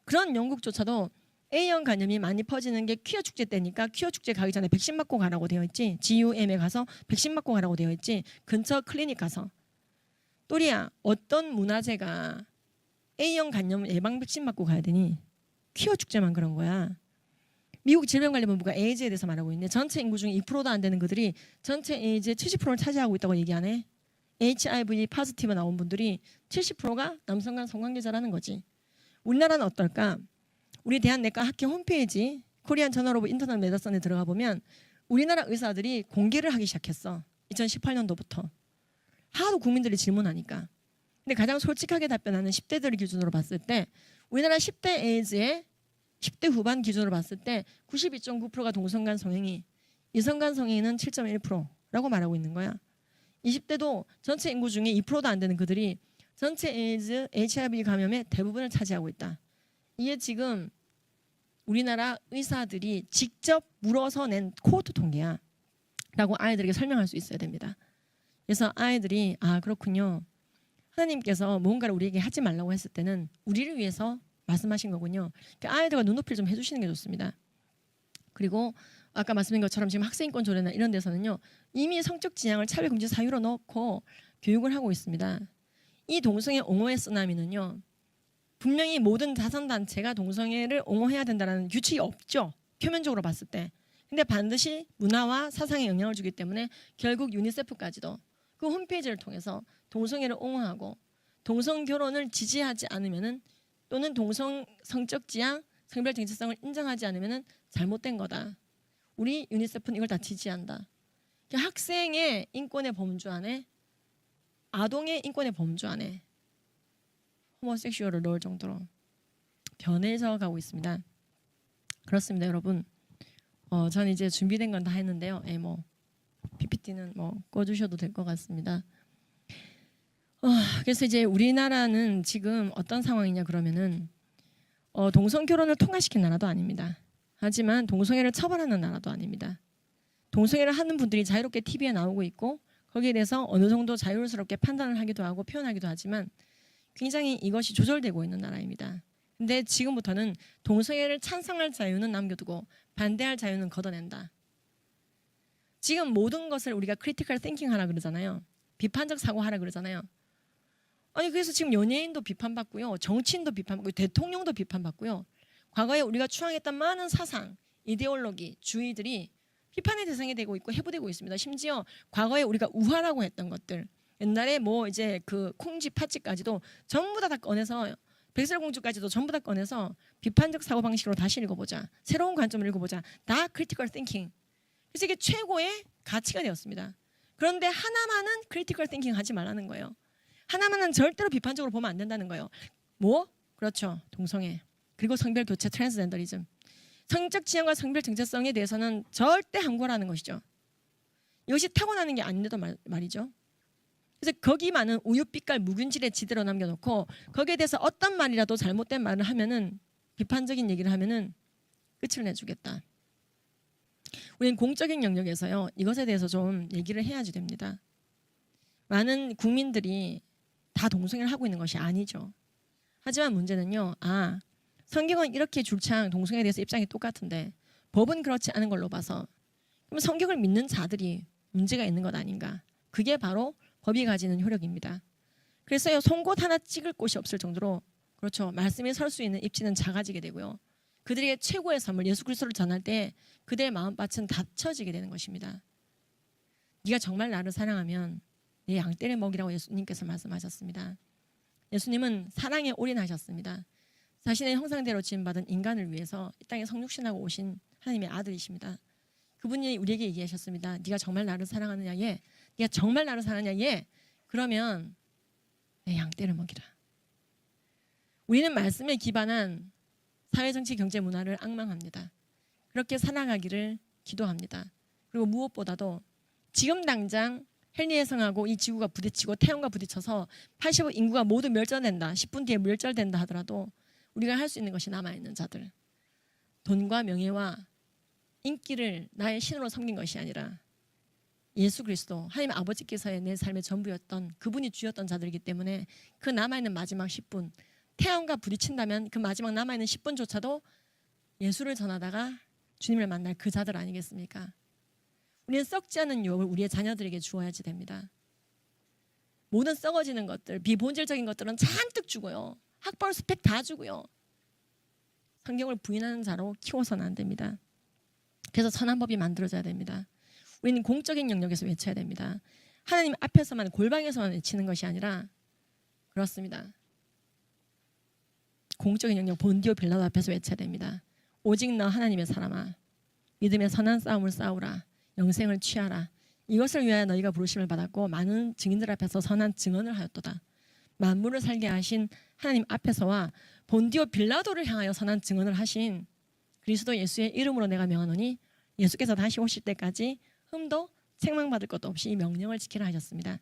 그런 영국조차도 A형 간염이 많이 퍼지는 게 퀴어 축제 때니까 퀴어 축제 가기 전에 백신 맞고 가라고 되어 있지. GUM에 가서 백신 맞고 가라고 되어 있지. 근처 클리닉 가서. 또리야, 어떤 문화재가 A형 간염 예방 백신 맞고 가야 되니? 퀴어 축제만 그런 거야. 미국 질병관리본부가 에이즈에 대해서 말하고 있는데 전체 인구 중 2%도 안 되는 그들이 전체 에이즈의 70%를 차지하고 있다고 얘기하네. HIV 포지티브 나온 분들이 70%가 남성 간 성관계자라는 거지. 우리나라는 어떨까? 우리 대한내과 학회 홈페이지 코리안 저널 오브 인터넷 메디슨에 들어가 보면 우리나라 의사들이 공개를 하기 시작했어. 2018년도부터. 하도 국민들이 질문하니까. 근데 가장 솔직하게 답변하는 10대들 기준으로 봤을 때 우리나라 10대 에이즈의 10대 후반 기준으로 봤을 때 92.9%가 동성간 성행위, 이성간 성행위는 7.1%라고 말하고 있는 거야. 20대도 전체 인구 중에 2%도 안 되는 그들이 전체 에이즈, HIV 감염의 대부분을 차지하고 있다. 이게 지금 우리나라 의사들이 직접 물어서 낸 코호트 통계야. 라고 아이들에게 설명할 수 있어야 됩니다. 그래서 아이들이 그렇군요. 하나님께서 뭔가를 우리에게 하지 말라고 했을 때는 우리를 위해서 말씀하신 거군요. 아이들과 눈높이를 좀 해주시는 게 좋습니다. 그리고 아까 말씀드린 것처럼 지금 학생인권 조례나 이런 데서는요. 이미 성적 지향을 차별금지 사유로 넣고 교육을 하고 있습니다. 이 동성애 옹호의 쓰나미는요. 분명히 모든 자선단체가 동성애를 옹호해야 된다는 규칙이 없죠. 표면적으로 봤을 때. 근데 반드시 문화와 사상에 영향을 주기 때문에 결국 유니세프까지도 그 홈페이지를 통해서 동성애를 옹호하고 동성결혼을 지지하지 않으면은 또는 동성 성적 지향, 성별 정체성을 인정하지 않으면 잘못된 거다. 우리 유니세프는 이걸 다 지지한다. 그러니까 학생의 인권의 범주 안에, 아동의 인권의 범주 안에 호모섹슈얼을 넣을 정도로 변해서 가고 있습니다. 그렇습니다, 여러분. 저는 이제 준비된 건 다 했는데요. 뭐 PPT는 뭐 꺼주셔도 될 것 같습니다. 그래서 이제 우리나라는 지금 어떤 상황이냐 그러면은 동성 결혼을 통과시킨 나라도 아닙니다. 하지만 동성애를 처벌하는 나라도 아닙니다. 동성애를 하는 분들이 자유롭게 TV에 나오고 있고 거기에 대해서 어느 정도 자유스럽게 판단을 하기도 하고 표현하기도 하지만 굉장히 이것이 조절되고 있는 나라입니다. 근데 지금부터는 동성애를 찬성할 자유는 남겨두고 반대할 자유는 걷어낸다. 지금 모든 것을 우리가 크리티컬 띵킹 하라 그러잖아요. 비판적 사고하라 그러잖아요. 아니 그래서 지금 연예인도 비판받고요. 정치인도 비판받고 대통령도 비판받고요. 과거에 우리가 추앙했던 많은 사상, 이데올로기, 주의들이 비판의 대상이 되고 있고 해부되고 있습니다. 심지어 과거에 우리가 우화라고 했던 것들, 옛날에 뭐 이제 그 콩쥐 팥쥐까지도 전부 다 꺼내서 백설공주까지도 전부 다 꺼내서 비판적 사고방식으로 다시 읽어보자. 새로운 관점을 읽어보자. 다 크리티컬 띵킹. 그래서 이게 최고의 가치가 되었습니다. 그런데 하나만은 크리티컬 띵킹 하지 말라는 거예요. 하나만은 절대로 비판적으로 보면 안 된다는 거예요. 뭐? 그렇죠. 동성애. 그리고 성별 교체 트랜스젠더리즘. 성적 지향과 성별 정체성에 대해서는 절대 함구라는 것이죠. 이것이 타고나는 게 아닌데도 말이죠. 그래서 거기만은 우유빛깔 묵은지를 지대로 남겨놓고 거기에 대해서 어떤 말이라도 잘못된 말을 하면은 비판적인 얘기를 하면은 끝을 내주겠다. 우리는 공적인 영역에서요 이것에 대해서 좀 얘기를 해야지 됩니다. 많은 국민들이 다 동성애를 하고 있는 것이 아니죠. 하지만 문제는요. 성경은 이렇게 줄창 동성애에 대해서 입장이 똑같은데 법은 그렇지 않은 걸로 봐서 그럼 성경을 믿는 자들이 문제가 있는 것 아닌가. 그게 바로 법이 가지는 효력입니다. 그래서요 송곳 하나 찍을 곳이 없을 정도로 그렇죠. 말씀에 설 수 있는 입지는 작아지게 되고요. 그들에게 최고의 선물 예수 그리스도를 전할 때 그들의 마음밭은 닫혀지게 되는 것입니다. 네가 정말 나를 사랑하면 내 양떼를 먹이라고 예수님께서 말씀하셨습니다. 예수님은 사랑에 올인하셨습니다. 자신의 형상대로 지음받은 인간을 위해서 이 땅에 성육신하고 오신 하나님의 아들이십니다. 그분이 우리에게 얘기하셨습니다. 네가 정말 나를 사랑하느냐? 예. 네가 정말 나를 사랑하느냐? 예. 그러면 내 양떼를 먹이라. 우리는 말씀에 기반한 사회, 정치, 경제, 문화를 앙망합니다. 그렇게 살아가기를 기도합니다. 그리고 무엇보다도 지금 당장 헬리해성하고 이 지구가 부딪히고 태양과 부딪혀서 85 인구가 모두 멸절된다. 10분 뒤에 멸절된다 하더라도 우리가 할 수 있는 것이 남아있는 자들. 돈과 명예와 인기를 나의 신으로 섬긴 것이 아니라 예수 그리스도 하나님 아버지께서의 내 삶의 전부였던 그분이 주였던 자들이기 때문에 그 남아있는 마지막 10분 태양과 부딪힌다면 그 마지막 남아있는 10분조차도 예수를 전하다가 주님을 만날 그 자들 아니겠습니까? 우리는 썩지 않은 유업을 우리의 자녀들에게 주어야지 됩니다. 모든 썩어지는 것들, 비본질적인 것들은 잔뜩 주고요. 학벌 스펙 다 주고요. 성경을 부인하는 자로 키워서는 안 됩니다. 그래서 선한 법이 만들어져야 됩니다. 우리는 공적인 영역에서 외쳐야 됩니다. 하나님 앞에서만 골방에서만 외치는 것이 아니라 그렇습니다. 공적인 영역 본디오 빌라도 앞에서 외쳐야 됩니다. 오직 너 하나님의 사람아 믿음의 선한 싸움을 싸우라. 영생을 취하라. 이것을 위하여 너희가 부르심을 받았고 많은 증인들 앞에서 선한 증언을 하였도다. 만물을 살게 하신 하나님 앞에서와 본디오 빌라도를 향하여 선한 증언을 하신 그리스도 예수의 이름으로 내가 명하노니 예수께서 다시 오실 때까지 흠도 책망받을 것도 없이 이 명령을 지키라 하셨습니다.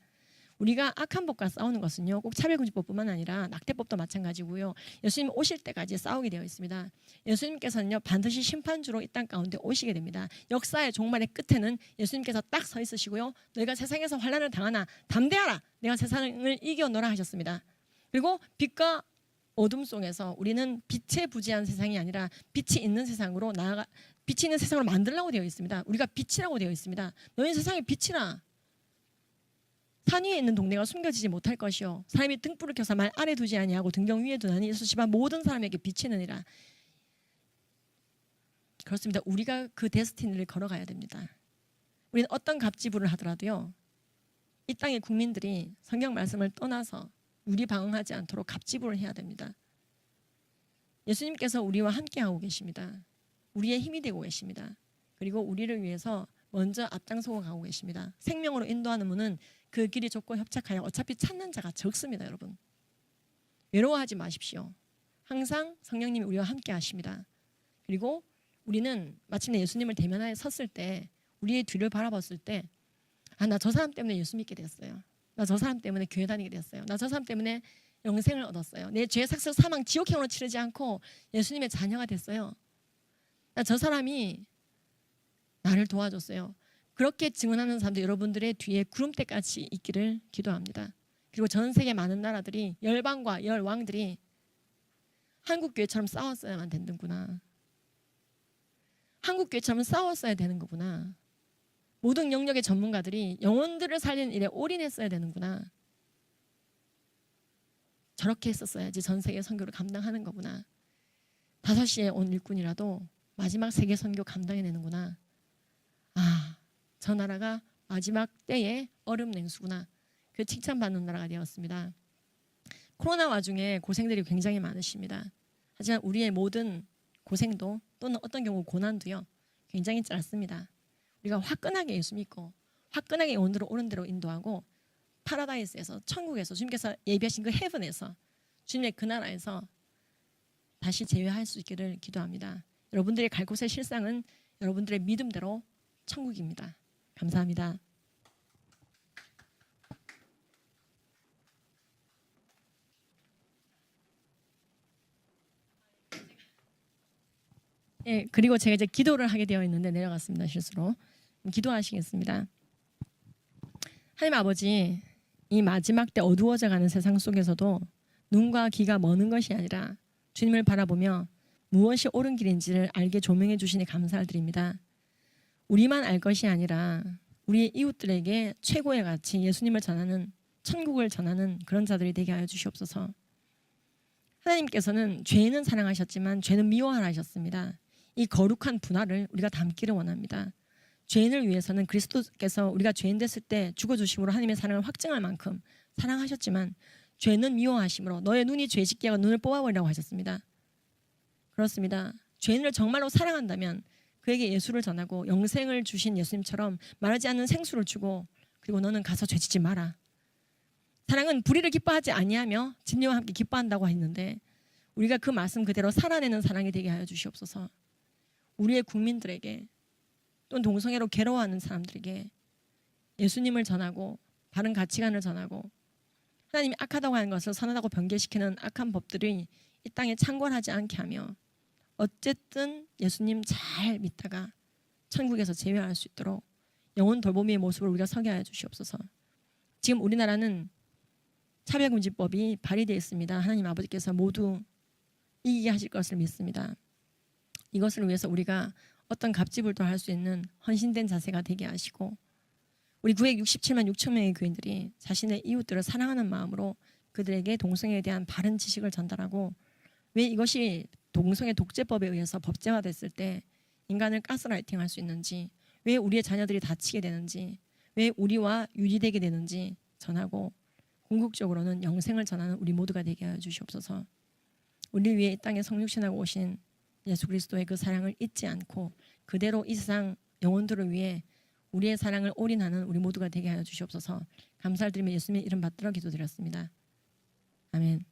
우리가 악한 법과 싸우는 것은요 꼭 차별금지법뿐만 아니라 낙태법도 마찬가지고요. 예수님 오실 때까지 싸우게 되어 있습니다. 예수님께서는요 반드시 심판주로 이 땅 가운데 오시게 됩니다. 역사의 종말의 끝에는 예수님께서 딱 서 있으시고요. 너희가 세상에서 환난을 당하나 담대하라. 내가 세상을 이겨노라 하셨습니다. 그리고 빛과 어둠 속에서 우리는 빛에 부재한 세상이 아니라 빛이 있는 세상으로 나아가 빛이 있는 세상으로 만들라고 되어 있습니다. 우리가 빛이라고 되어 있습니다. 너희는 세상의 빛이라. 산 위에 있는 동네가 숨겨지지 못할 것이요 사람이 등불을 켜서 말 아래 두지 아니하고 등경 위에 두나니 예수 집안 모든 사람에게 비치느니라. 그렇습니다. 우리가 그 데스티니를 걸어가야 됩니다. 우리는 어떤 갑지부를 하더라도요 이 땅의 국민들이 성경 말씀을 떠나서 유리방황하지 않도록 갑지부를 해야 됩니다. 예수님께서 우리와 함께하고 계십니다. 우리의 힘이 되고 계십니다. 그리고 우리를 위해서 먼저 앞장서고 가고 계십니다. 생명으로 인도하는 문은 그 길이 좁고 협착하여 어차피 찾는 자가 적습니다. 여러분, 외로워하지 마십시오. 항상 성령님이 우리와 함께 하십니다. 그리고 우리는 마침내 예수님을 대면하여 섰을 때, 우리의 뒤를 바라봤을 때, 나 저 사람 때문에 예수 믿게 됐어요. 나 저 사람 때문에 교회 다니게 됐어요. 나 저 사람 때문에 영생을 얻었어요. 내 죄, 삭슬, 사망, 지옥행으로 치르지 않고 예수님의 자녀가 됐어요. 나 저 사람이 나를 도와줬어요. 그렇게 증언하는 사람들, 여러분들의 뒤에 구름대같이 있기를 기도합니다. 그리고 전 세계 많은 나라들이, 열방과 열왕들이 한국교회처럼 싸웠어야만 되는구나. 한국교회처럼 싸웠어야 되는 거구나. 모든 영역의 전문가들이 영혼들을 살리는 일에 올인했어야 되는구나. 저렇게 했었어야지 전 세계 선교를 감당하는 거구나. 5시에 온 일꾼이라도 마지막 세계 선교 감당해내는구나. 저 나라가 마지막 때의 얼음 냉수구나. 그 칭찬받는 나라가 되었습니다. 코로나 와중에 고생들이 굉장히 많으십니다. 하지만 우리의 모든 고생도, 또는 어떤 경우 고난도요, 굉장히 짧습니다. 우리가 화끈하게 예수 믿고 화끈하게 영혼들을 옳은 대로 인도하고 파라다이스에서, 천국에서, 주님께서 예비하신 그 헤븐에서, 주님의 그 나라에서 다시 재회할 수 있기를 기도합니다. 여러분들이 갈 곳의 실상은 여러분들의 믿음대로 천국입니다. 감사합니다. 그리고 제가 이제 기도를 하게 되어 있는데 내려갔습니다. 실수로. 기도하시겠습니다. 하나님 아버지, 이 마지막 때 어두워져가는 세상 속에서도 눈과 귀가 머는 것이 아니라 주님을 바라보며 무엇이 옳은 길인지를 알게 조명해 주시니 감사를 드립니다. 우리만 알 것이 아니라 우리의 이웃들에게 최고의 가치, 예수님을 전하는, 천국을 전하는 그런 자들이 되게 하여 주시옵소서. 하나님께서는 죄인은 사랑하셨지만 죄는 미워하라 하셨습니다. 이 거룩한 분화를 우리가 담기를 원합니다. 죄인을 위해서는 그리스도께서 우리가 죄인 됐을 때 죽어주심으로 하나님의 사랑을 확증할 만큼 사랑하셨지만 죄는 미워하심으로 너의 눈이 죄짓게 하고 눈을 뽑아버리라고 하셨습니다. 그렇습니다. 죄인을 정말로 사랑한다면 그에게 예수를 전하고 영생을 주신 예수님처럼 말하지 않는 생수를 주고, 그리고 너는 가서 죄짓지 마라. 사랑은 불의를 기뻐하지 아니하며 진리와 함께 기뻐한다고 했는데, 우리가 그 말씀 그대로 살아내는 사랑이 되게 하여 주시옵소서. 우리의 국민들에게, 또는 동성애로 괴로워하는 사람들에게 예수님을 전하고 바른 가치관을 전하고 하나님이 악하다고 하는 것을 선하다고 변개시키는 악한 법들이 이 땅에 창궐하지 않게 하며, 어쨌든 예수님 잘 믿다가 천국에서 재회할 수 있도록 영혼 돌보미의 모습을 우리가 서게 하여 주시옵소서. 지금 우리나라는 차별금지법이 발의되어 있습니다. 하나님 아버지께서 모두 이기게 하실 것을 믿습니다. 이것을 위해서 우리가 어떤 갑질불도할 수 있는 헌신된 자세가 되게 하시고, 우리 967만 6천 명의 교인들이 자신의 이웃들을 사랑하는 마음으로 그들에게 동성애에 대한 바른 지식을 전달하고, 왜 이것이 동성애 독재법에 의해서 법제화됐을 때 인간을 가스라이팅할 수 있는지, 왜 우리의 자녀들이 다치게 되는지, 왜 우리와 유리되게 되는지 전하고, 궁극적으로는 영생을 전하는 우리 모두가 되게 하여 주시옵소서. 우리를 위해 이 땅에 성육신하고 오신 예수 그리스도의 그 사랑을 잊지 않고 그대로 이 세상 영혼들을 위해 우리의 사랑을 올인하는 우리 모두가 되게 하여 주시옵소서. 감사를 드리며 예수님의 이름 받들어 기도드렸습니다. 아멘.